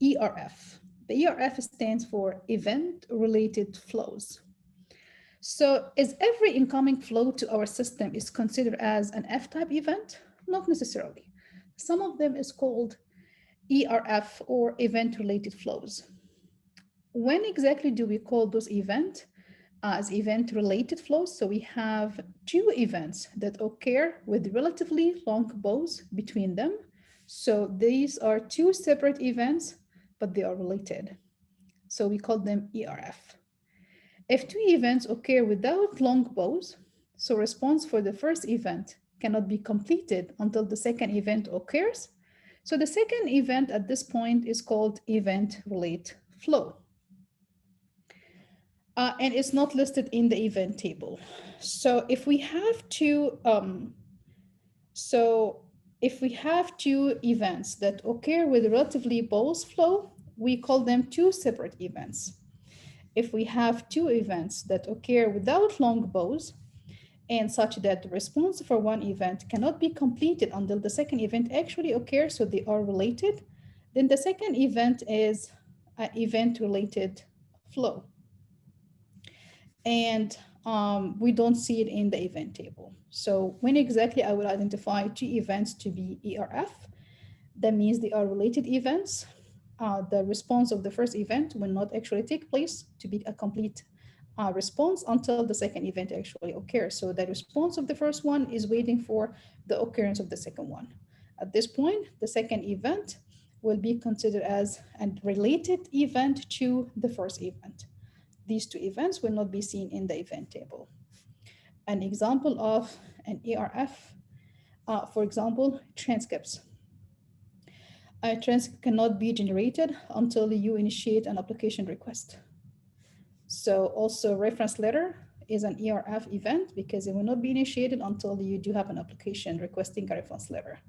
ERF. The ERF stands for event-related flows. So is every incoming flow to our system is considered as an F-type event? Not necessarily. Some of them is called ERF or event-related flows. When exactly do we call those events as event-related flows? So we have two events that occur with relatively long pause between them. So these are two separate events, but they are related. So we call them ERF. If two events occur without long pause, so response for the first event cannot be completed until the second event occurs. So the second event at this point is called event-related flow. And it's not listed in the event table. So if we have two, events that occur with relatively pause flow, we call them two separate events. If we have two events that occur without long pause, and such that the response for one event cannot be completed until the second event actually occurs, so they are related, then the second event is an event-related flow. And we don't see it in the event table. So when exactly I will identify two events to be ERF, that means they are related events. The response of the first event will not actually take place to be a complete response until the second event actually occurs. So the response of the first one is waiting for the occurrence of the second one. At this point, the second event will be considered as a related event to the first event. These two events will not be seen in the event table. An example of an ERF, for example, transcripts. A transcript cannot be generated until you initiate an application request. So also reference letter is an ERF event because it will not be initiated until you do have an application requesting a reference letter.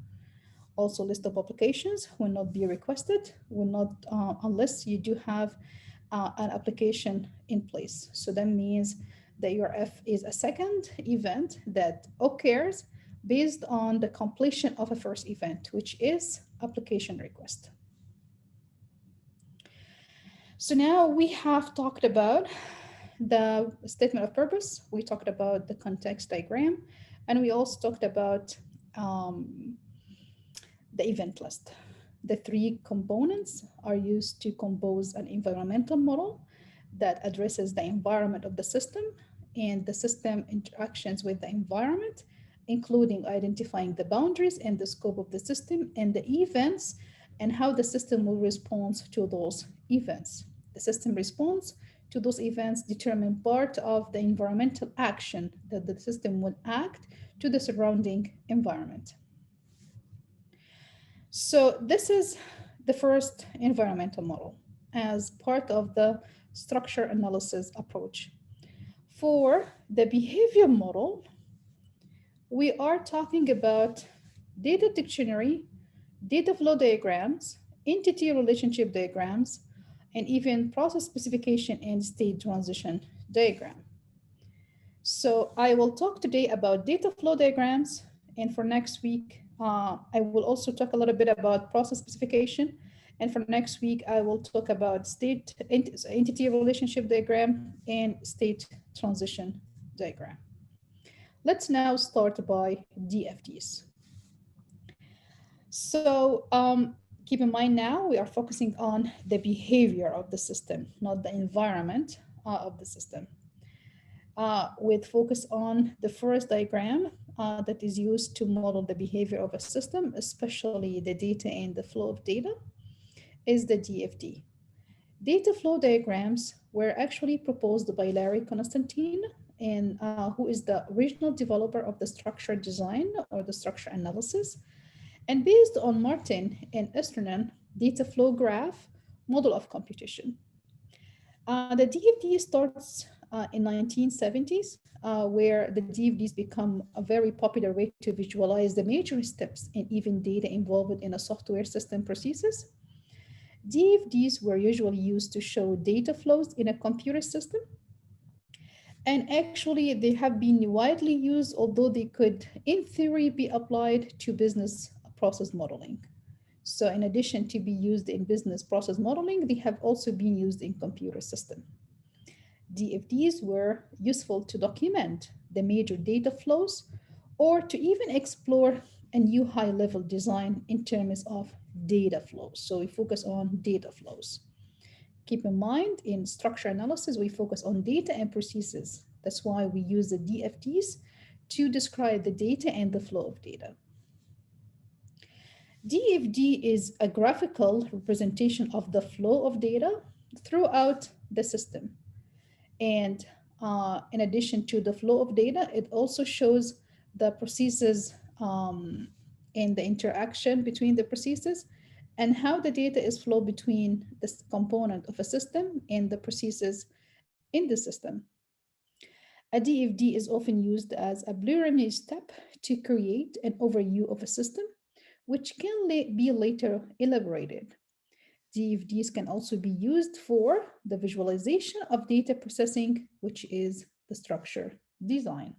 Also list of applications will not be requested, unless you do have an application in place. So that means the ERF is a second event that occurs based on the completion of a first event, which is application request. So now we have talked about the statement of purpose, we talked about the context diagram, and we also talked about the event list. The three components are used to compose an environmental model that addresses the environment of the system and the system interactions with the environment, including identifying the boundaries and the scope of the system and the events and how the system will respond to those events. The system response to those events determine part of the environmental action that the system will act to the surrounding environment. So this is the first environmental model as part of the structure analysis approach. For the behavior model, we are talking about data dictionary, data flow diagrams, entity relationship diagrams, and even process specification and state transition diagram. So I will talk today about data flow diagrams, and for next week, I will also talk a little bit about process specification, and for next week, I will talk about state entity relationship diagram and state transition diagram. Let's now start by DFDs. So keep in mind now, we are focusing on the behavior of the system, not the environment of the system. With focus on the first diagram that is used to model the behavior of a system, especially the data and the flow of data, is the DFD. Data flow diagrams were actually proposed by Larry Constantine, and who is the original developer of the structure design or the structure analysis. And based on Martin and Esternan data flow graph model of computation. The DFD starts in 1970s, where the DFDs become a very popular way to visualize the major steps and even data involved in a software system processes. DFDs were usually used to show data flows in a computer system. And actually, they have been widely used, although they could, in theory, be applied to business process modeling. So in addition to be used in business process modeling, they have also been used in computer system. DFDs were useful to document the major data flows or to even explore a new high-level design in terms of data flows. So we focus on data flows. Keep in mind, in structure analysis, we focus on data and processes. That's why we use the DFDs to describe the data and the flow of data. DFD is a graphical representation of the flow of data throughout the system. And in addition to the flow of data, it also shows the processes and the interaction between the processes and how the data is flowed between this component of a system and the processes in the system. A DFD is often used as a preliminary step to create an overview of a system, which can be later elaborated. DFDs can also be used for the visualization of data processing, which is the structure design.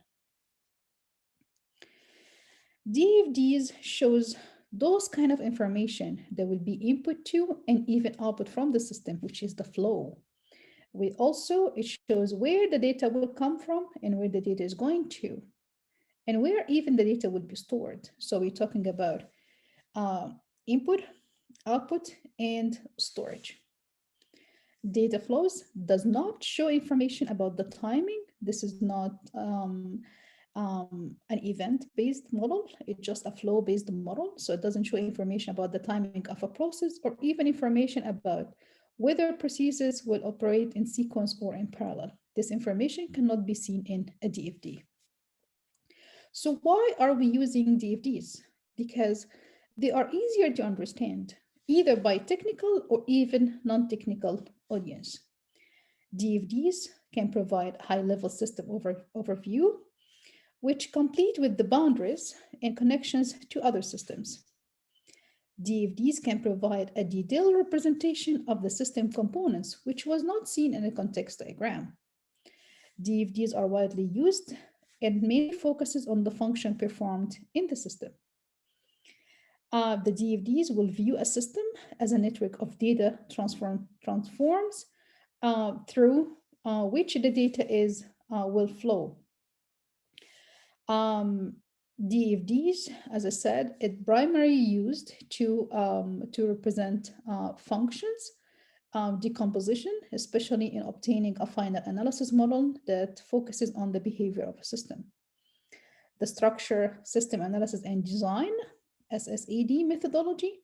DFDs shows those kind of information that will be input to and even output from the system, which is the flow. It shows where the data will come from and where the data is going to, and where even the data will be stored. So we're talking about input, output, and storage. Data flows does not show information about the timing. This is not an event-based model. It's just a flow-based model. So it doesn't show information about the timing of a process or even information about whether processes will operate in sequence or in parallel. This information cannot be seen in a DFD. So why are we using DFDs? Because they are easier to understand, either by technical or even non-technical audience. DFDs can provide high-level system overview, which complete with the boundaries and connections to other systems. DFDs can provide a detailed representation of the system components, which was not seen in a context diagram. DFDs are widely used and mainly focuses on the function performed in the system. The DFDs will view a system as a network of data transforms through which the data will flow. DFDs, as I said, it primarily used to represent functions, decomposition, especially in obtaining a final analysis model that focuses on the behavior of a system. The structure, system analysis, and design, SSAD methodology,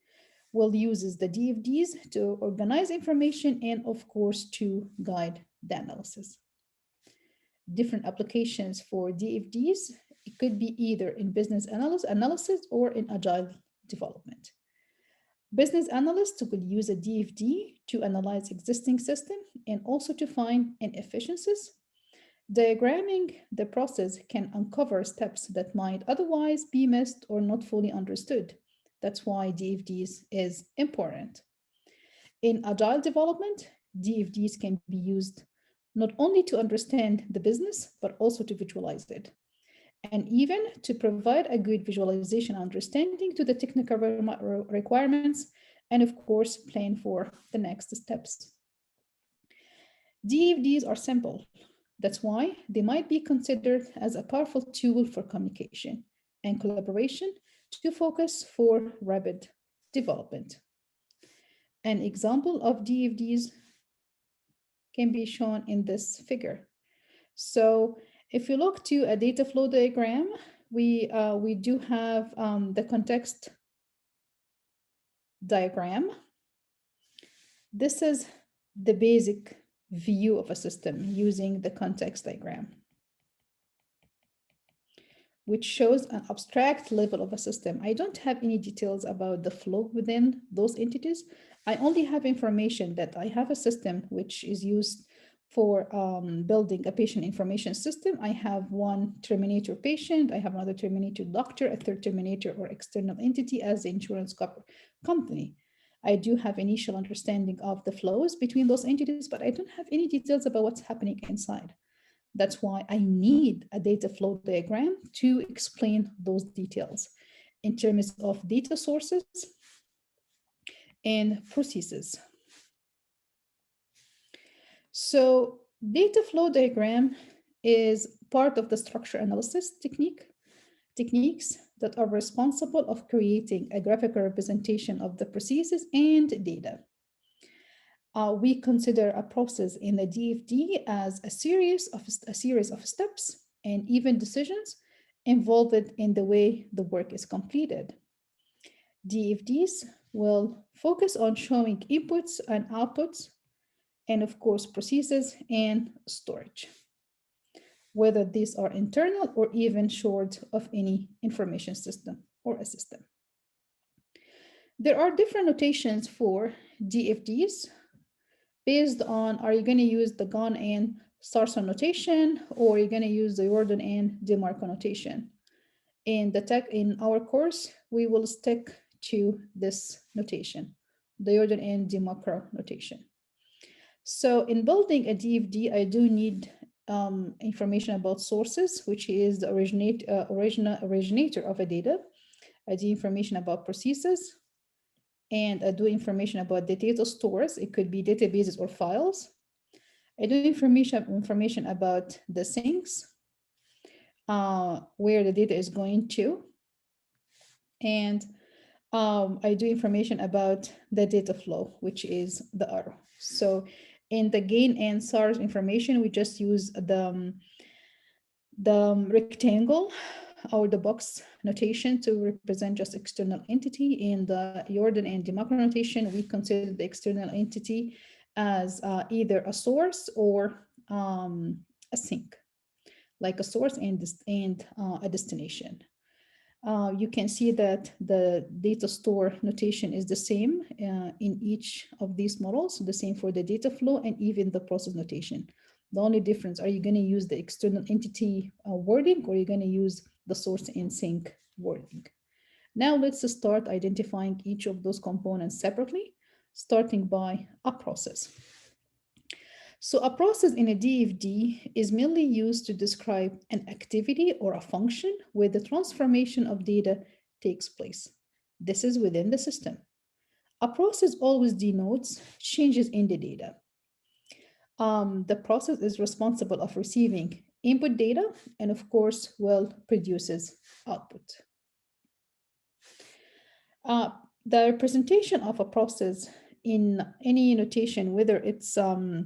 will uses the DFDs to organize information and, of course, to guide the analysis. Different applications for DFDs, it could be either in business analysis or in agile development. Business analysts will use a DFD to analyze existing system and also to find inefficiencies. Diagramming the process can uncover steps that might otherwise be missed or not fully understood. That's why DFDs is important. In agile development, DFDs can be used not only to understand the business, but also to visualize it, and even to provide a good visualization understanding to the technical requirements, and of course, plan for the next steps. DFDs are simple. That's why they might be considered as a powerful tool for communication and collaboration to focus for rapid development. An example of DFDs can be shown in this figure. So if you look to a data flow diagram, we do have the context diagram. This is the basic view of a system using the context diagram, which shows an abstract level of a system. I don't have any details about the flow within those entities. I only have information that I have a system which is used for building a patient information system. I have one terminator patient, I have another terminator doctor, a third terminator or external entity as the insurance company. I do have initial understanding of the flows between those entities, but I don't have any details about what's happening inside. That's why I need a data flow diagram to explain those details in terms of data sources and processes. So data flow diagram is part of the structure analysis techniques that are responsible of creating a graphical representation of the processes and data. We consider a process in the DFD as a series of steps and even decisions involved in the way the work is completed. DFDs will focus on showing inputs and outputs, and of course, processes and storage, whether these are internal or even short of any information system or a system. There are different notations for DFDs based on, are you going to use the Gann and Sarson notation, or are you going to use the Jordan and DeMarco notation? In our course, we will stick to this notation, the Jordan and DeMarco notation. So in building a DFD, I do need information about sources, which is the originator of a data. I do information about processes, and I do information about the data stores. It could be databases or files. I do information about the sinks, where the data is going to. And I do information about the data flow, which is the arrow. So in the Gann and SARS information, we just use the rectangle or the box notation to represent just external entity. In the Jordan and DeMarco notation, we consider the external entity as either a source or a sink, like a source and a destination. You can see that the data store notation is the same in each of these models, the same for the data flow and even the process notation. The only difference, are you going to use the external entity wording, or are you going to use the source and sink wording? Now let's start identifying each of those components separately, starting by a process. So a process in a DFD is mainly used to describe an activity or a function where the transformation of data takes place. This is within the system. A process always denotes changes in the data. The process is responsible of receiving input data and of course, produces output. The representation of a process in any notation, whether it's the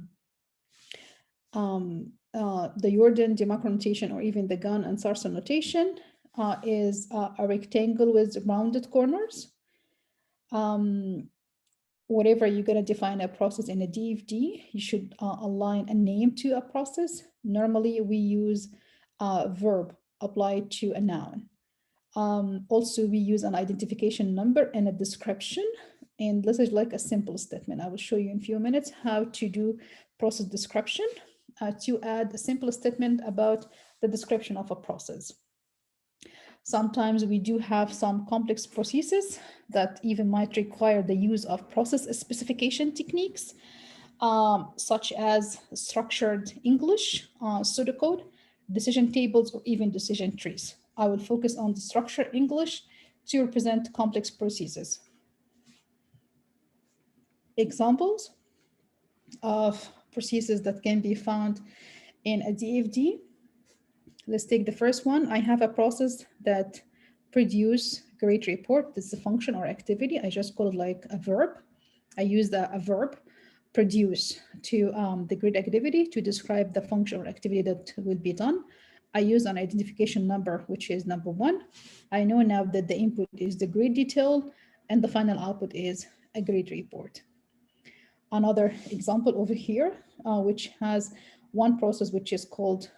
Jordan DeMarco notation or even the Gann and Sarson notation, is a rectangle with rounded corners. Whatever you're going to define a process in a DFD, you should align a name to a process. Normally, we use a verb applied to a noun. Also, we use an identification number and a description. And this is like a simple statement. I will show you in a few minutes how to do process description to add a simple statement about the description of a process. Sometimes we do have some complex processes that even might require the use of process specification techniques, such as structured English, pseudocode, decision tables, or even decision trees. I will focus on the structured English to represent complex processes. Examples of processes that can be found in a DFD. Let's take the first one. I have a process that produce grade report. This is a function or activity. I just call it like a verb. I use a verb produce to the grade activity to describe the function or activity that will be done. I use an identification number, which is number 1. I know now that the input is the grade detail and the final output is a grade report. Another example over here, which has one process, which is called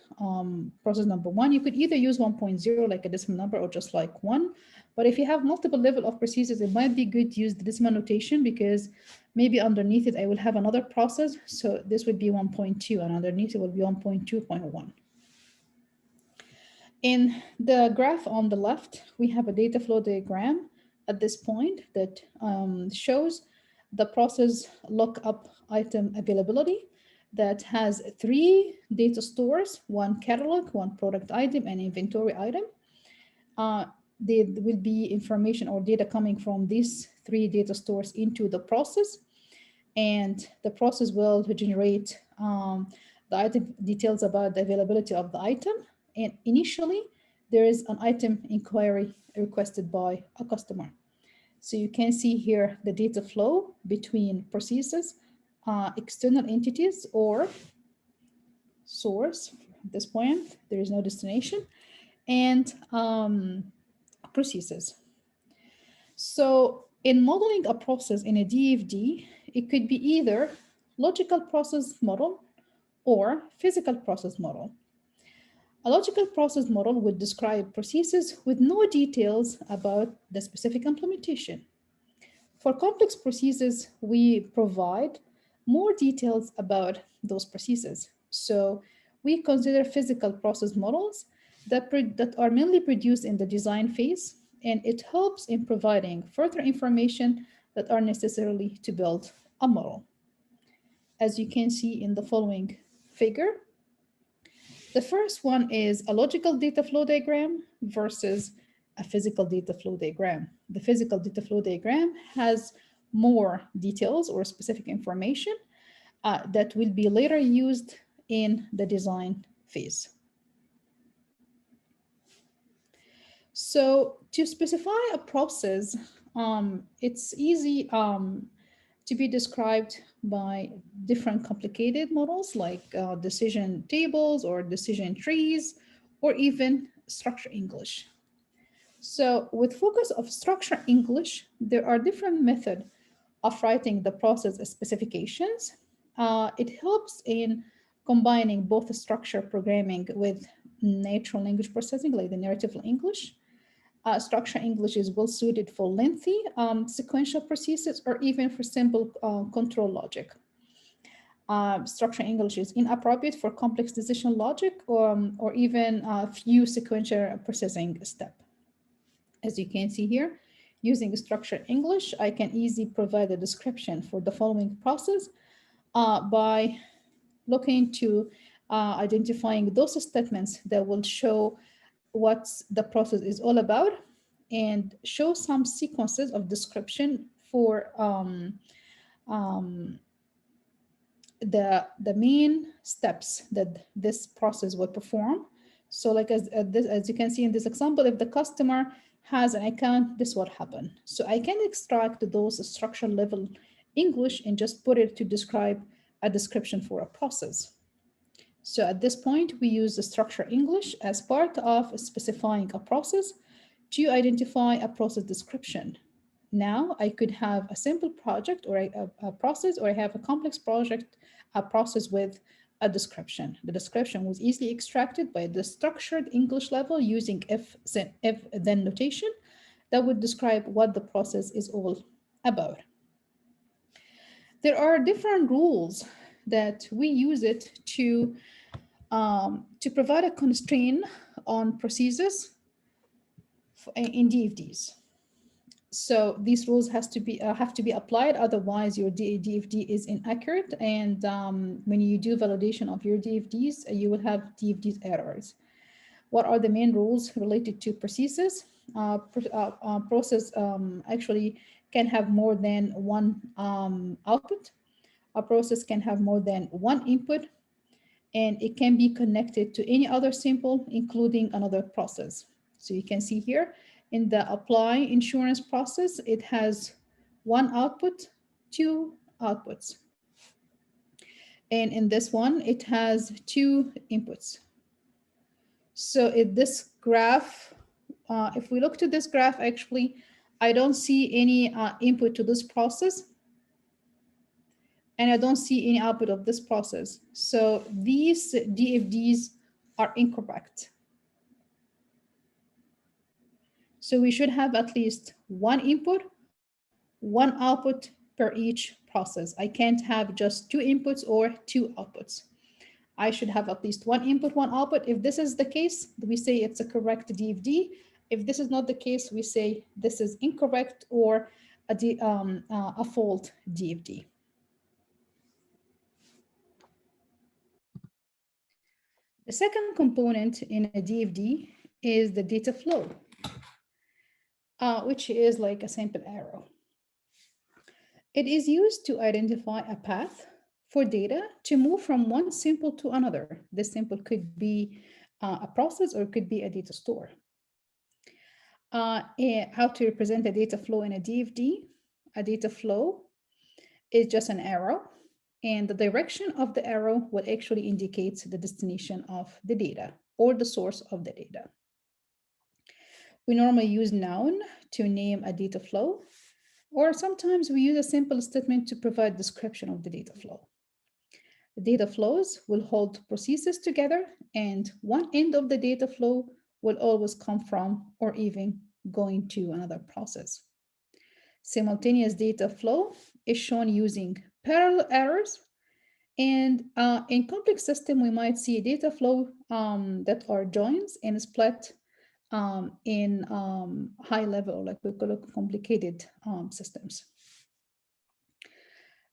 process number one. You could either use 1.0 like a decimal number or just like one. But if you have multiple level of procedures, it might be good to use the decimal notation because maybe underneath it, I will have another process. So this would be 1.2 and underneath it will be 1.2.1. In the graph on the left, we have a data flow diagram at this point that shows the process lookup item availability that has 3 data stores, one catalog, one product item, and inventory item. There will be information or data coming from these 3 data stores into the process, and the process will generate the item details about the availability of the item. And initially, there is an item inquiry requested by a customer. So you can see here the data flow between processes, external entities or source. At this point, there is no destination, and processes. So in modeling a process in a DFD, it could be either logical process model or physical process model. A logical process model would describe processes with no details about the specific implementation. For complex processes, we provide more details about those processes. So we consider physical process models that are mainly produced in the design phase, and it helps in providing further information that are necessary to build a model. As you can see in the following figure, the first one is a logical data flow diagram versus a physical data flow diagram. The physical data flow diagram has more details or specific information that will be later used in the design phase. So to specify a process, it's easy to be described by different complicated models like decision tables or decision trees, or even structure English. So with focus of structure English, there are different methods of writing the process specifications. It helps in combining both structure programming with natural language processing, like the narrative English. Structure English is well suited for lengthy sequential processes or even for simple control logic. Structure English is inappropriate for complex decision logic or even a few sequential processing steps. As you can see here, using structured English, I can easily provide a description for the following process by looking to identifying those statements that will show what the process is all about and show some sequences of description for the main steps that this process will perform. So like as you can see in this example, if the customer has an account, this will happen. So I can extract those structure level English and just put it to describe a description for a process. So at this point, we use the structure English as part of specifying a process to identify a process description. Now I could have a simple project or a process, or I have a complex project, a process with a description. The description was easily extracted by the structured English level using if then notation that would describe what the process is all about. There are different rules that we use it to provide a constraint on procedures in DFDs. So these rules have to be applied, otherwise your DFD is inaccurate. And when you do validation of your DFDs, you will have DFD errors. What are the main rules related to processes? Process actually can have more than one output. A process can have more than one input, and it can be connected to any other symbol, including another process. So you can see here in the apply insurance process, it has one output, two outputs. And in this one, it has two inputs. So in this graph, if we look to this graph, actually, I don't see any input to this process. and I don't see any output of this process. So these DFDs are incorrect. So we should have at least one input, one output per each process. I can't have just two inputs or two outputs. I should have at least one input, one output. If this is the case, we say it's a correct DFD. If this is not the case, we say this is incorrect or a fault DFD. The second component in a DFD is the data flow, which is like a sample arrow. It is used to identify a path for data to move from one sample to another. This sample could be a process or it could be a data store. How to represent a data flow in a DFD? A data flow is just an arrow, and the direction of the arrow will actually indicate the destination of the data or the source of the data. We normally use noun to name a data flow, or sometimes we use a simple statement to provide description of the data flow. The data flows will hold processes together, and one end of the data flow will always come from or even going to another process. Simultaneous data flow is shown using parallel arrows, and in complex system, we might see data flow that are joins and split in high level, like we call it complicated systems.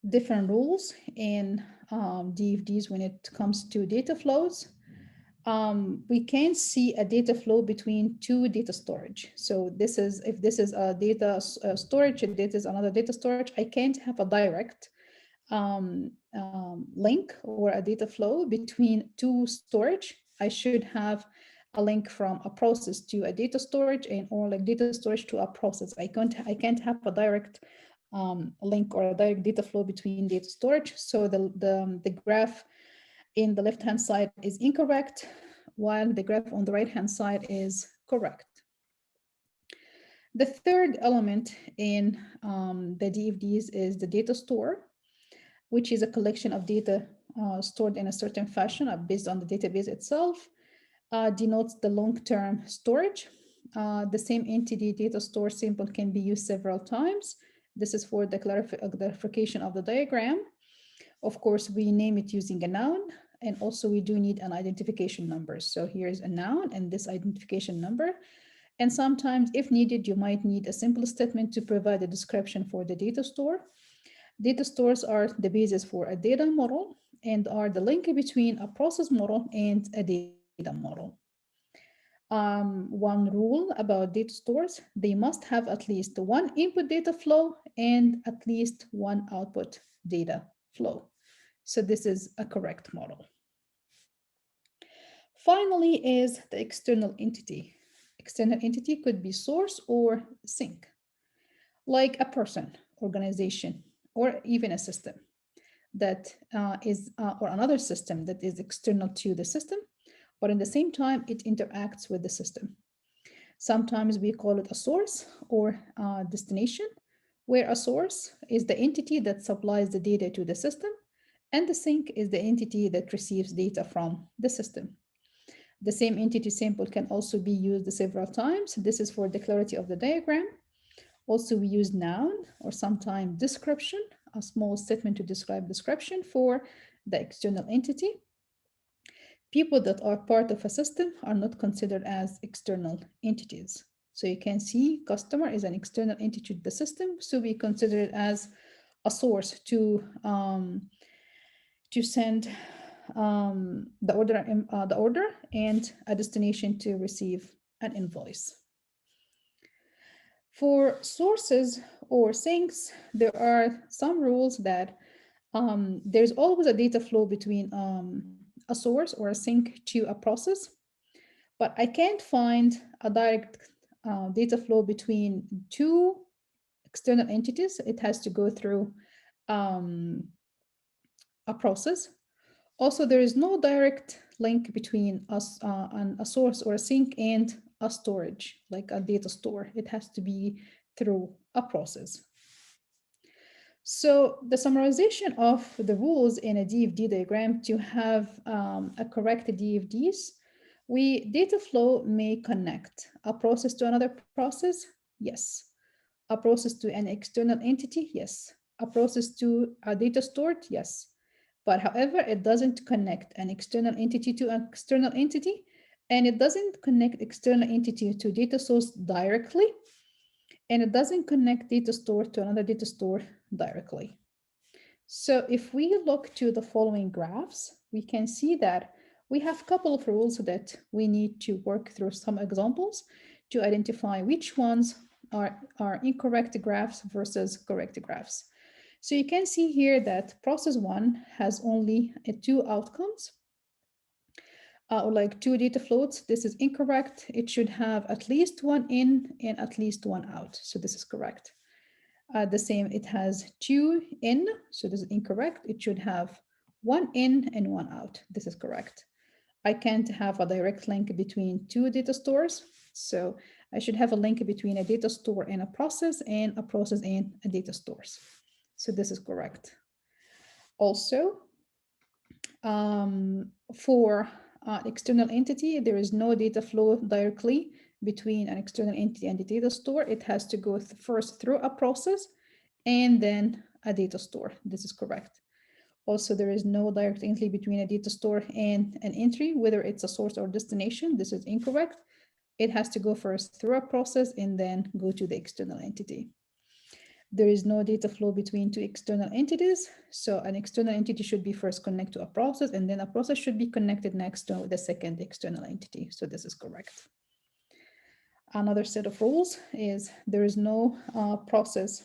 Different rules in DFDs when it comes to data flows. We can see a data flow between two data storage. So this is, if this is a data storage and this is another data storage, I can't have a direct link or a data flow between two storage. I should have a link from a process to a data storage and or like data storage to a process. I can't have a direct link or a direct data flow between data storage. So the graph in the left-hand side is incorrect, while the graph on the right-hand side is correct. The third element in the DFDs is the data store, which is a collection of data stored in a certain fashion based on the database itself, denotes the long-term storage. The same entity data store symbol can be used several times. This is for the clarification of the diagram. Of course, we name it using a noun, and also we do need an identification number. So here's a noun and this identification number. And sometimes, if needed, you might need a simple statement to provide a description for the data store. Data stores are the basis for a data model and are the link between a process model and a data model. One rule about data stores, they must have at least one input data flow and at least one output data flow. So this is a correct model. Finally is the external entity. External entity could be source or sink, like a person, organization, or even a system that or another system that is external to the system, but at the same time, it interacts with the system. Sometimes we call it a source or a destination, where a source is the entity that supplies the data to the system, and the sink is the entity that receives data from the system. The same entity sample can also be used several times. This is for the clarity of the diagram. Also, we use noun or sometimes description, a small statement to describe description for the external entity. People that are part of a system are not considered as external entities. So you can see customer is an external entity to the system, so we consider it as a source to send the order and a destination to receive an invoice. For sources or sinks, there are some rules that there's always a data flow between a source or a sink to a process, but I can't find a direct data flow between two external entities. It has to go through a process. Also, there is no direct link between us a source or a sink and a storage, like a data store. It has to be through a process. So the summarization of the rules in a DFD diagram to have a correct DFDs, data flow may connect a process to another process, yes. A process to an external entity, yes. A process to a data stored, yes. But however, it doesn't connect an external entity to an external entity, and it doesn't connect external entity to data source directly, and it doesn't connect data store to another data store directly. So if we look to the following graphs, we can see that we have a couple of rules that we need to work through some examples to identify which ones are incorrect graphs versus correct graphs. So you can see here that process one has only two outcomes, like two data floats. This is incorrect. It should have at least one in and at least one out. So this is correct. The same, it has two in, so this is incorrect. It should have one in and one out. This is correct. I can't have a direct link between two data stores. So I should have a link between a data store and a process and a data stores. So this is correct. Also, for external entity, there is no data flow directly between an external entity and the data store. It has to go first through a process and then a data store. This is correct. Also, there is no direct entry between a data store and an entry, whether it's a source or destination. This is incorrect. It has to go first through a process and then go to the external entity. There is no data flow between two external entities. So an external entity should be first connected to a process, and then a process should be connected next to the second external entity. So this is correct. Another set of rules is there is no process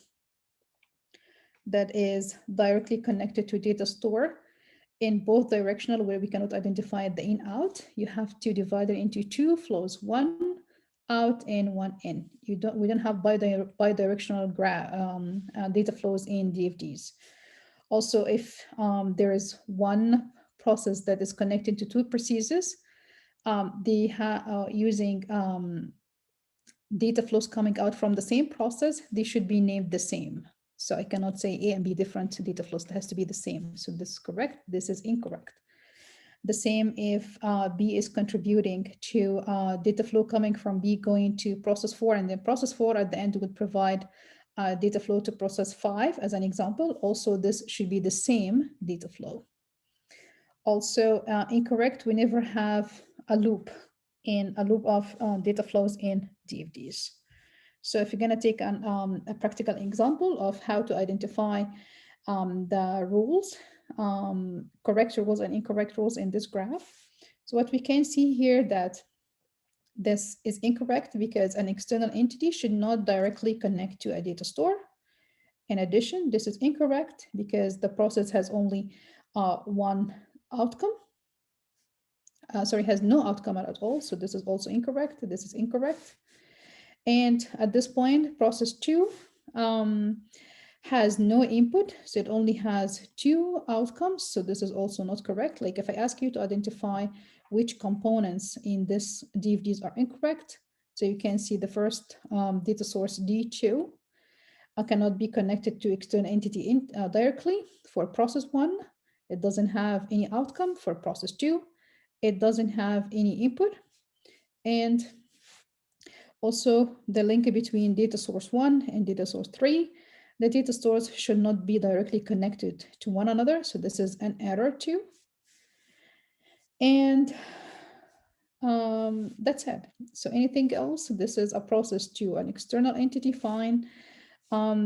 that is directly connected to data store in both directional where we cannot identify the in out. You have to divide it into two flows, one out and one in. We don't have bidirectional data flows in DFDs. Also, if there is one process that is connected to two processes, using data flows coming out from the same process, they should be named the same. So I cannot say A and B different data flows, it has to be the same. So this is correct, this is incorrect. The same if B is contributing to data flow coming from B going to process 4, and then process 4 at the end would provide data flow to process 5 as an example. Also, this should be the same data flow. Also, incorrect, we never have a loop of data flows in DFDs. So if you're going to take a practical example of how to identify the rules, correct rules and incorrect rules in this graph. So what we can see here that this is incorrect because an external entity should not directly connect to a data store. In addition, this is incorrect because the process has only one outcome. Has no outcome at all. So this is also incorrect. This is incorrect. And at this point, process 2 has no input, so it only has two outcomes. So this is also not correct. Like if I ask you to identify which components in this DFDs are incorrect, so you can see the first data source D2 cannot be connected to external entity directly for process 1. It doesn't have any outcome for process 2. It doesn't have any input. And also the link between data source 1 and data source 3, the data stores should not be directly connected to one another. So this is an error too. And that's it. So anything else? This is a process to an external entity, fine.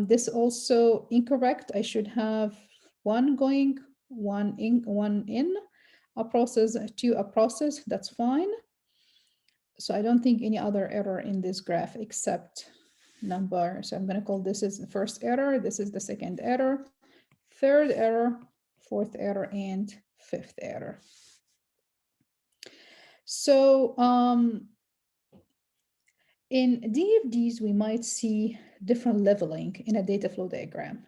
This also incorrect. I should have one going, one in, a process to a process, that's fine. So I don't think any other error in this graph except number. So I'm going to call this is the first error. This is the second error, third error, fourth error, and fifth error. So in DFDs, we might see different leveling in a data flow diagram.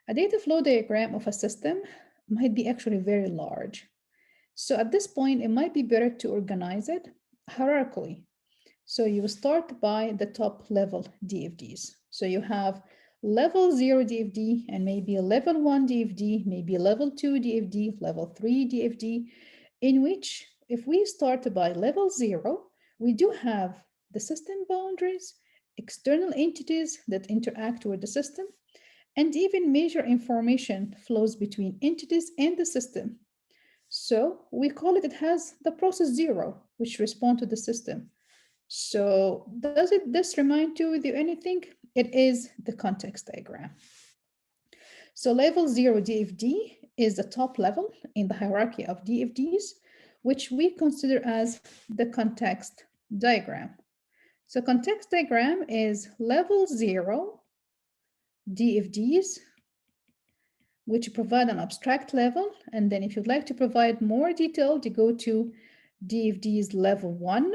A data flow diagram of a system might be actually very large. So at this point, it might be better to organize it hierarchically. So you start by the top level DFDs. So you have level 0 DFD, and maybe a level 1 DFD, maybe level 2 DFD, level 3 DFD, in which if we start by level 0, we do have the system boundaries, external entities that interact with the system, and even major information flows between entities and the system. So we call it has the process 0, which respond to the system. So does this remind you with you anything? It is the context diagram. So level 0 DFD is the top level in the hierarchy of DFDs, which we consider as the context diagram. So context diagram is level 0 DFDs, which provide an abstract level. And then if you'd like to provide more detail, you go to DFDs level 1.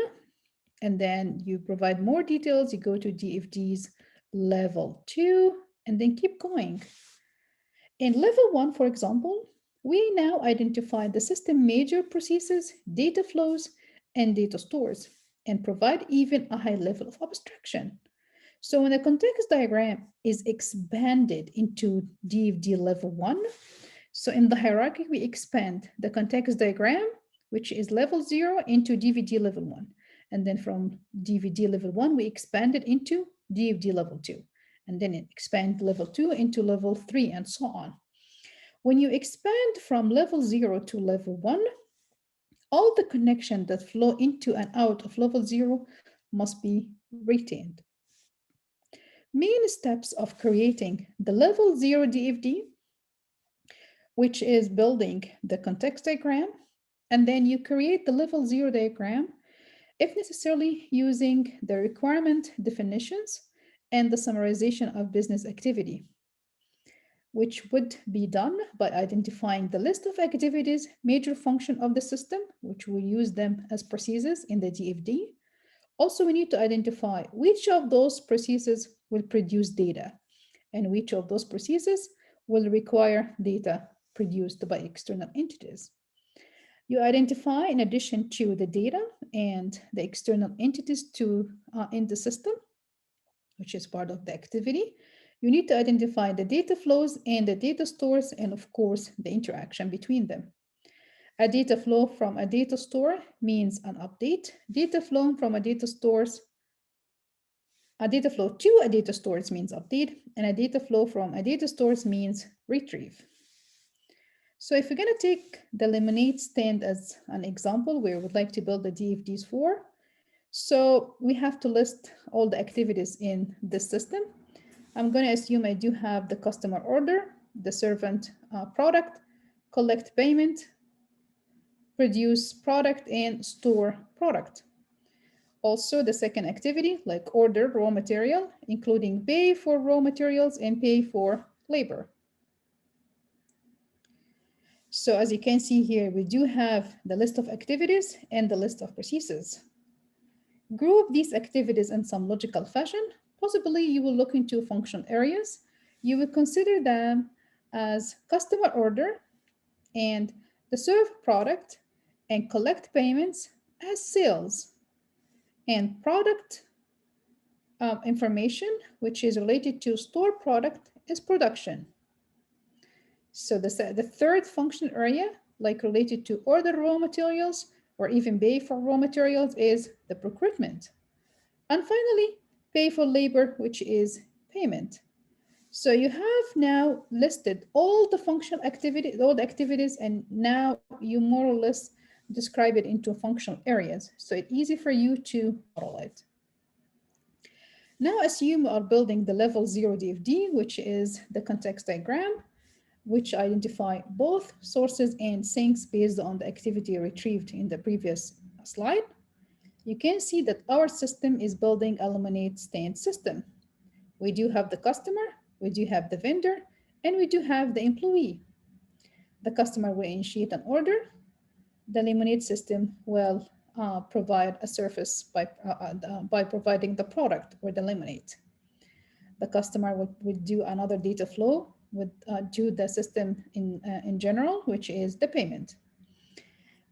And then you provide more details, you go to DFDs level 2, and then keep going. In level 1, for example, we now identify the system major processes, data flows, and data stores, and provide even a high level of abstraction. So when the context diagram is expanded into DFD level 1, so in the hierarchy, we expand the context diagram, which is level 0, into DVD level 1. And then from DVD level 1, we expand it into DFD level 2. And then expand level 2 into level 3, and so on. When you expand from level 0 to level 1, all the connections that flow into and out of level 0 must be retained. Main steps of creating the level 0 DFD, which is building the context diagram, and then you create the level 0 diagram, if necessarily using the requirement definitions and the summarization of business activity, which would be done by identifying the list of activities, major function of the system, which we use them as processes in the DFD. Also, we need to identify which of those processes will produce data and which of those processes will require data produced by external entities. You identify, in addition to the data and the external entities in the system, which is part of the activity, you need to identify the data flows and the data stores, and of course, the interaction between them. A data flow from a data store means an update. Data flow from a data stores, a data flow to a data stores means update, and a data flow from a data stores means retrieve. So if we're going to take the lemonade stand as an example where we would like to build the DFDs for, so we have to list all the activities in this system. I'm going to assume I do have the customer order, the servant product, collect payment, produce product, and store product. Also, the second activity, like order raw material, including pay for raw materials and pay for labor. So as you can see here, we do have the list of activities and the list of processes. Group these activities in some logical fashion. Possibly you will look into functional areas. You will consider them as customer order and the serve product and collect payments as sales, and product information, which is related to store product, is production. So the third function area, like related to order raw materials or even pay for raw materials, is the procurement. And finally, pay for labor, which is payment. So you have now listed all the functional activities, all the activities, and now you more or less describe it into functional areas. So it's easy for you to model it. Now assume we are building the level 0 DFD, which is the context diagram, which identify both sources and sinks based on the activity retrieved in the previous slide. You can see that our system is building a lemonade stand system. We do have the customer, we do have the vendor, and we do have the employee. The customer will initiate an order. The lemonade system will provide a service by providing the product or the lemonade. The customer would do another data flow with do the system in general, which is the payment.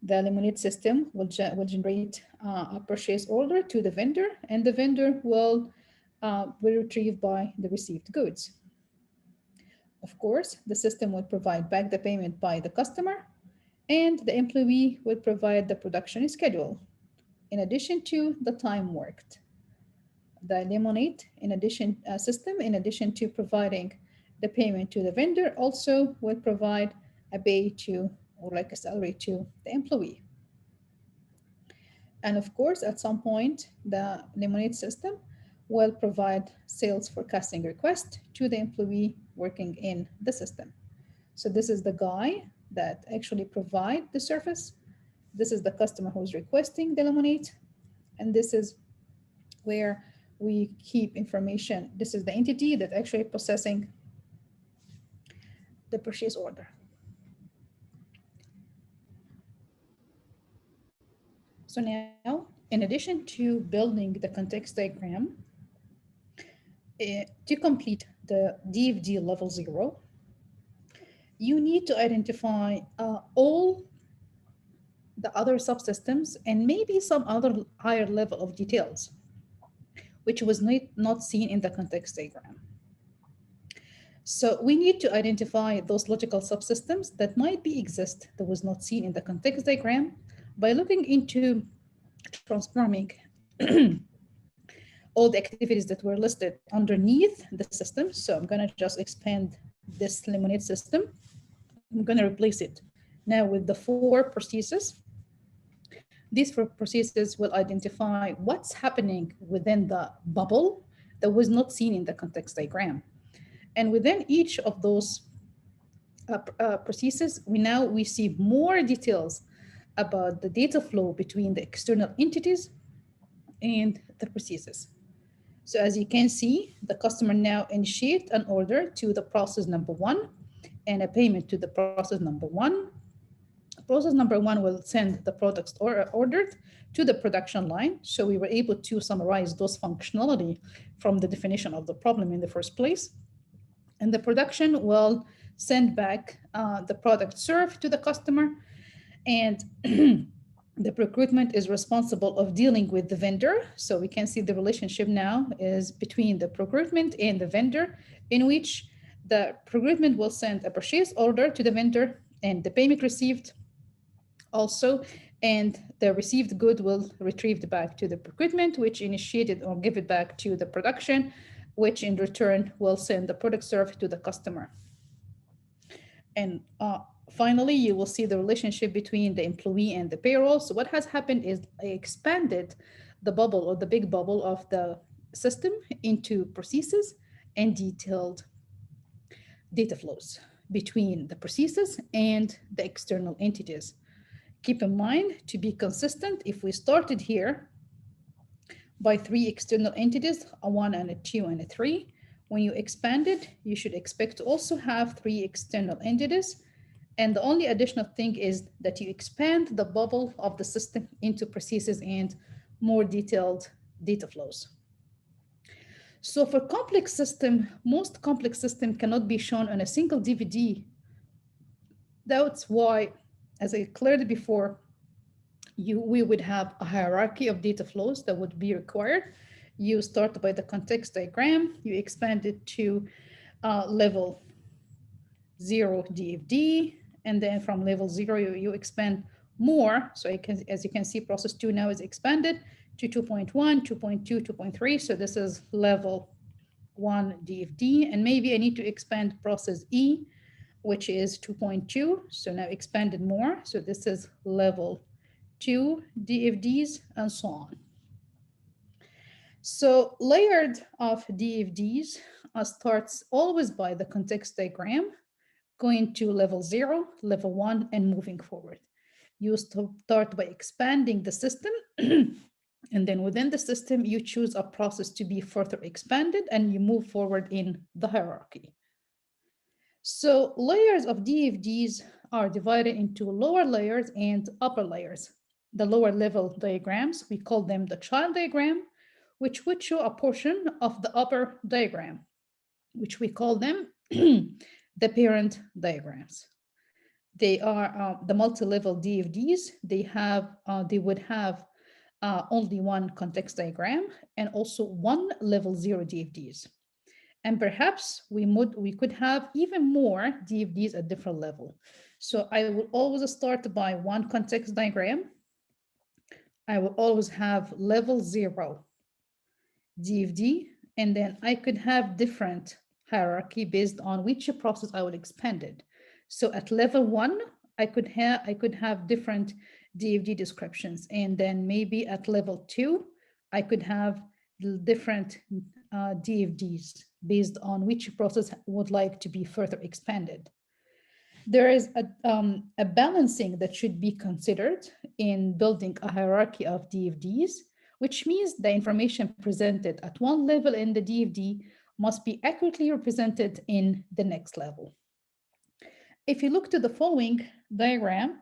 The lemonade system will generate a purchase order to the vendor, and the vendor will retrieve by the received goods. Of course, the system will provide back the payment by the customer, and the employee will provide the production schedule in addition to the time worked. The Lemonade system, in addition to providing the payment to the vendor, also will provide a pay to, or like a salary to the employee. And of course, at some point, the Lemonade system will provide sales forecasting request to the employee working in the system. So this is the guy that actually provide the service. This is the customer who's requesting the Lemonade, and this is where we keep information. This is the entity that actually processing the purchase order. So now, in addition to building the context diagram, to complete the DFD level 0, you need to identify all the other subsystems and maybe some other higher level of details, which was not seen in the context diagram. So we need to identify those logical subsystems that might be exist that was not seen in the context diagram by looking into transforming all the activities that were listed underneath the system. So I'm gonna just expand this Lemonade system. I'm gonna replace it now with the 4 processes. These 4 processes will identify what's happening within the bubble that was not seen in the context diagram. And within each of those processes, we see more details about the data flow between the external entities and the processes. So as you can see, the customer now initiate an order to the process number 1 and a payment to the process number 1. Process number 1 will send the products ordered to the production line. So we were able to summarize those functionality from the definition of the problem in the first place. And the production will send back the product served to the customer, and the procurement is responsible of dealing with the vendor. So we can see the relationship now is between the procurement and the vendor, in which the procurement will send a purchase order to the vendor and the payment received also, and the received good will retrieved back to the procurement, which initiated or give it back to the production, which in return will send the product served to the customer. And finally, you will see the relationship between the employee and the payroll. So what has happened is I expanded the bubble or the big bubble of the system into processes and detailed data flows between the processes and the external entities. Keep in mind, to be consistent, if we started here by 3 external entities, a 1 and a 2 and a 3, when you expand it, you should expect to also have 3 external entities. And the only additional thing is that you expand the bubble of the system into processes and more detailed data flows. So for complex system, most complex system cannot be shown on a single DVD. That's why, as I cleared before, we would have a hierarchy of data flows that would be required. You start by the context diagram, you expand it to level 0 DFD, and then from level 0, you expand more. So as you can see, process 2 now is expanded to 2.1, 2.2, 2.3. So this is level 1 DFD, and maybe I need to expand process E, which is 2.2. So now expanded more. So this is level 2 DFDs, and so on. So layered of DFDs starts always by the context diagram, going to level 0, level 1, and moving forward. You start by expanding the system, and then within the system, you choose a process to be further expanded, and you move forward in the hierarchy. So layers of DFDs are divided into lower layers and upper layers. The lower level diagrams, we call them the child diagram, which would show a portion of the upper diagram, which we call them the parent diagrams. They are the multi-level DFDs. They would have only one context diagram and also one level 0 DFDs. And perhaps we could have even more DFDs at different level. So I will always start by one context diagram. I will always have level 0 DFD, and then I could have different hierarchy based on which process I will expand it. So at level 1, I could have different DFD descriptions, and then maybe at level 2, I could have different DFDs based on which process would like to be further expanded. There is a balancing that should be considered in building a hierarchy of DFDs, which means the information presented at one level in the DFD must be accurately represented in the next level. If you look to the following diagram,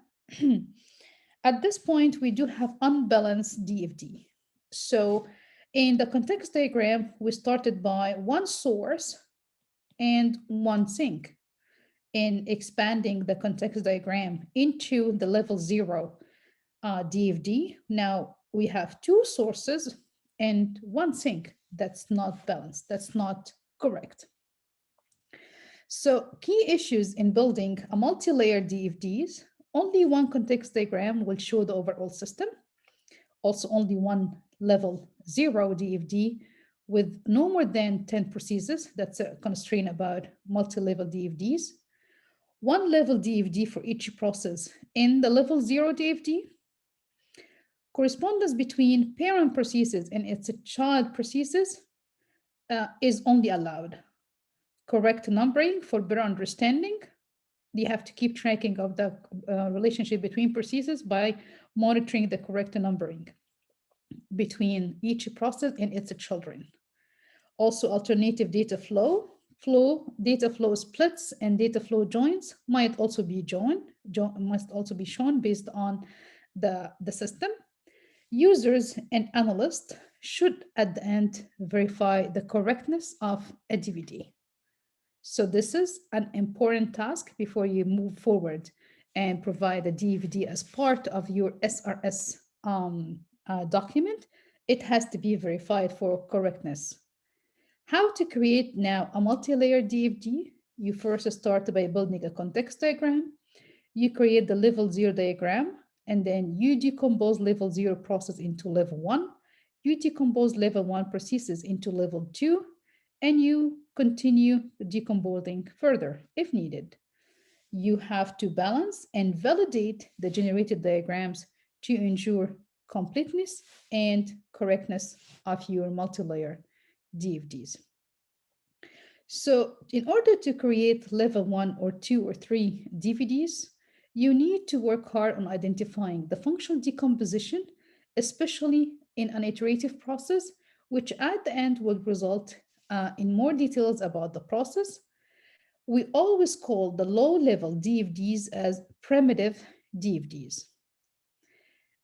at this point, we do have unbalanced DFD. So in the context diagram, we started by one source and one sink. In expanding the context diagram into the level 0 DFD, now we have two sources and one sink. That's not balanced. That's not correct. So key issues in building a multi-layer DFDs: only one context diagram will show the overall system. Also, only one level 0 DFD with no more than 10 processes. That's a constraint about multi-level DFDs. One level DFD for each process in the level 0 DFD. Correspondence between parent processes and its child processes is only allowed. Correct numbering for better understanding. You have to keep tracking of the relationship between processes by monitoring the correct numbering between each process and its children. Also, alternative data flow. Data flow splits and data flow joins might also be must also be shown based on the system. Users and analysts should at the end verify the correctness of a DVD. So this is an important task before you move forward and provide a DVD as part of your SRS document. It has to be verified for correctness. How to create now a multi-layer DFD? You first start by building a context diagram. You create the level 0 diagram, and then you decompose level 0 process into level 1. You decompose level 1 processes into level 2, and you continue decomposing further if needed. You have to balance and validate the generated diagrams to ensure completeness and correctness of your multi-layer DFDs. So in order to create level 1 or 2 or 3 DVDs, you need to work hard on identifying the functional decomposition, especially in an iterative process, which at the end will result in more details about the process. We always call the low-level DFDs as primitive DFDs.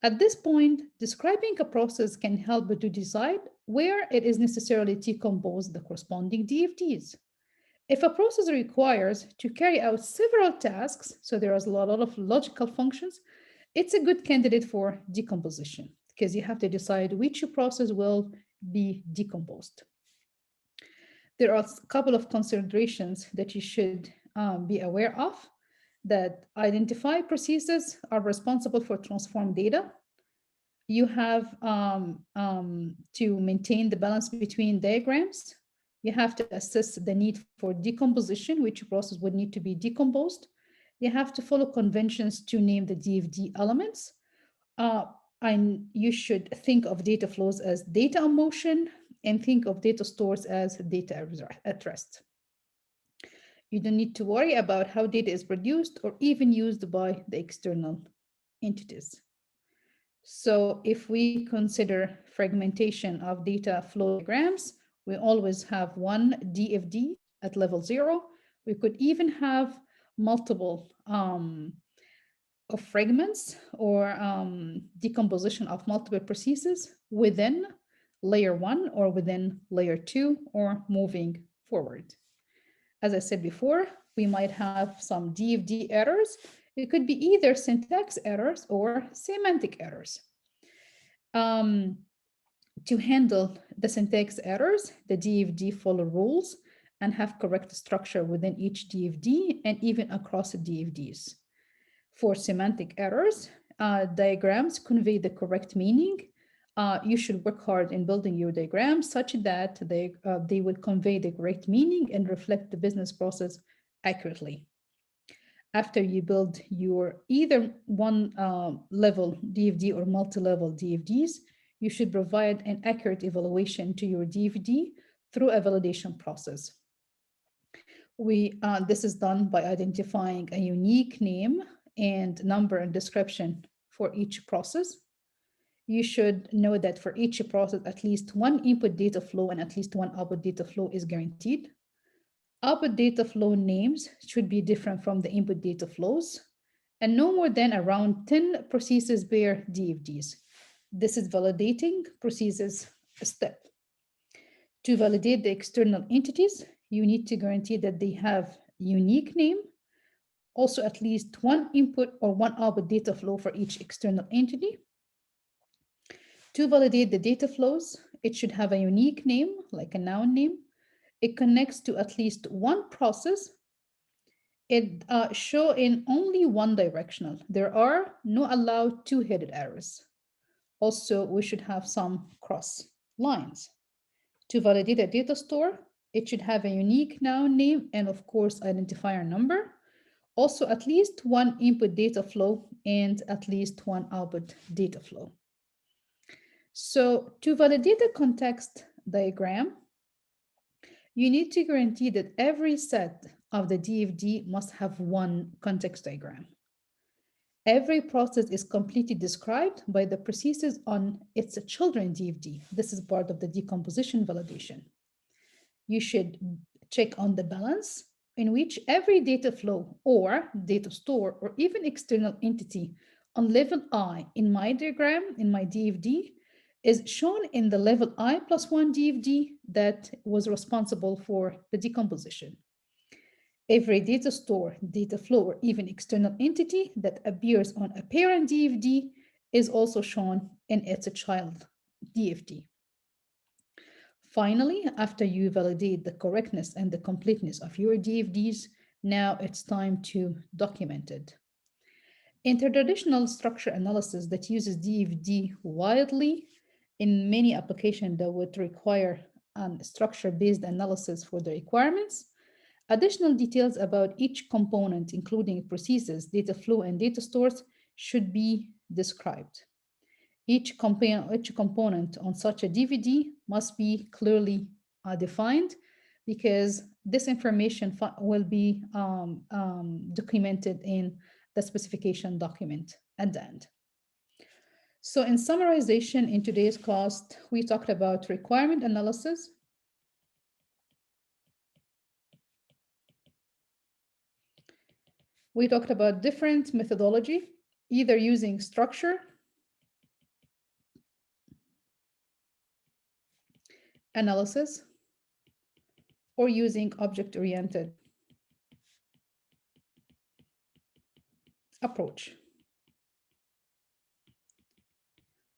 At this point, describing a process can help to decide where it is necessarily to decompose the corresponding DFDs. If a process requires to carry out several tasks, so there is a lot of logical functions, it's a good candidate for decomposition because you have to decide which process will be decomposed. There are a couple of considerations that you should be aware of. That identify processes are responsible for transform data. You have to maintain the balance between diagrams. You have to assess the need for decomposition, which process would need to be decomposed. You have to follow conventions to name the DFD elements. And you should think of data flows as data in motion and think of data stores as data at rest. You don't need to worry about how data is produced or even used by the external entities. So if we consider fragmentation of data flow diagrams, we always have one DFD at level 0. We could even have multiple of fragments or decomposition of multiple processes within layer 1 or within layer 2 or moving forward. As I said before, we might have some DFD errors. It could be either syntax errors or semantic errors. To handle the syntax errors, the DFD follow rules and have correct structure within each DFD and even across the DFDs. For semantic errors, diagrams convey the correct meaning. You should work hard in building your diagrams such that they will convey the correct meaning and reflect the business process accurately. After you build your either one level DFD or multi-level DFDs, you should provide an accurate evaluation to your DFD through a validation process. This is done by identifying a unique name and number and description for each process. You should know that for each process, at least one input data flow and at least one output data flow is guaranteed. Output data flow names should be different from the input data flows and no more than around 10 processes per DFDs. This is validating processes step. To validate the external entities, you need to guarantee that they have unique name, also at least one input or one output data flow for each external entity. To validate the data flows, it should have a unique name, like a noun name. It connects to at least one process. It show in only one directional. There are no allowed two-headed arrows. Also, we should have some cross lines. To validate a data store, it should have a unique noun name and of course identifier number. Also at least one input data flow and at least one output data flow. So to validate the context diagram, you need to guarantee that every set of the DFD must have one context diagram. Every process is completely described by the processes on its children DFD. This is part of the decomposition validation. You should check on the balance in which every data flow or data store or even external entity on level I in my diagram, in my DFD, is shown in the level I plus 1 DFD that was responsible for the decomposition. Every data store, data flow, or even external entity that appears on a parent DFD is also shown in its child DFD. Finally, after you validate the correctness and the completeness of your DFDs, now it's time to document it. Intertraditional structure analysis that uses DFD widely in many applications that would require structure-based analysis for the requirements. Additional details about each component, including processes, data flow, and data stores, should be described. Each component on such a DVD must be clearly defined because this information will be documented in the specification document at the end. So in summarization, in today's class, we talked about requirement analysis, we talked about different methodology, either using structure, analysis, or using object-oriented approach.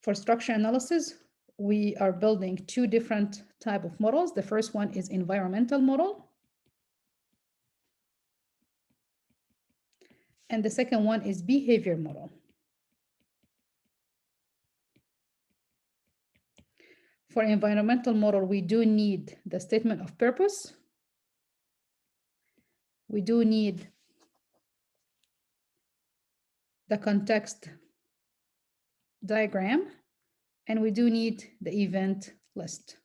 For structure analysis, we are building two different types of models. The first one is environmental model. And the second one is behavior model. For environmental model, we do need the statement of purpose. We do need the context diagram, and we do need the event list.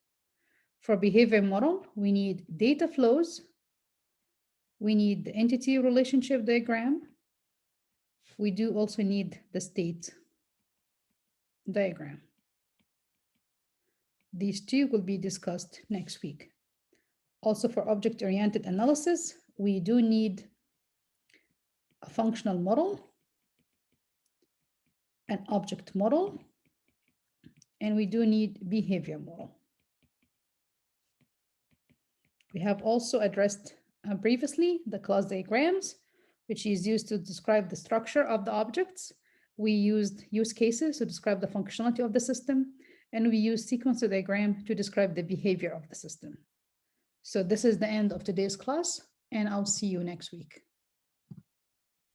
For behavior model, we need data flows. We need the entity relationship diagram. We do also need the state diagram. These two will be discussed next week. Also for object-oriented analysis, we do need a functional model, an object model, and we do need behavior model. We have also addressed previously the class diagrams, which is used to describe the structure of the objects. We used use cases to describe the functionality of the system, and we use sequencer diagram to describe the behavior of the system. So this is the end of today's class, and I'll see you next week.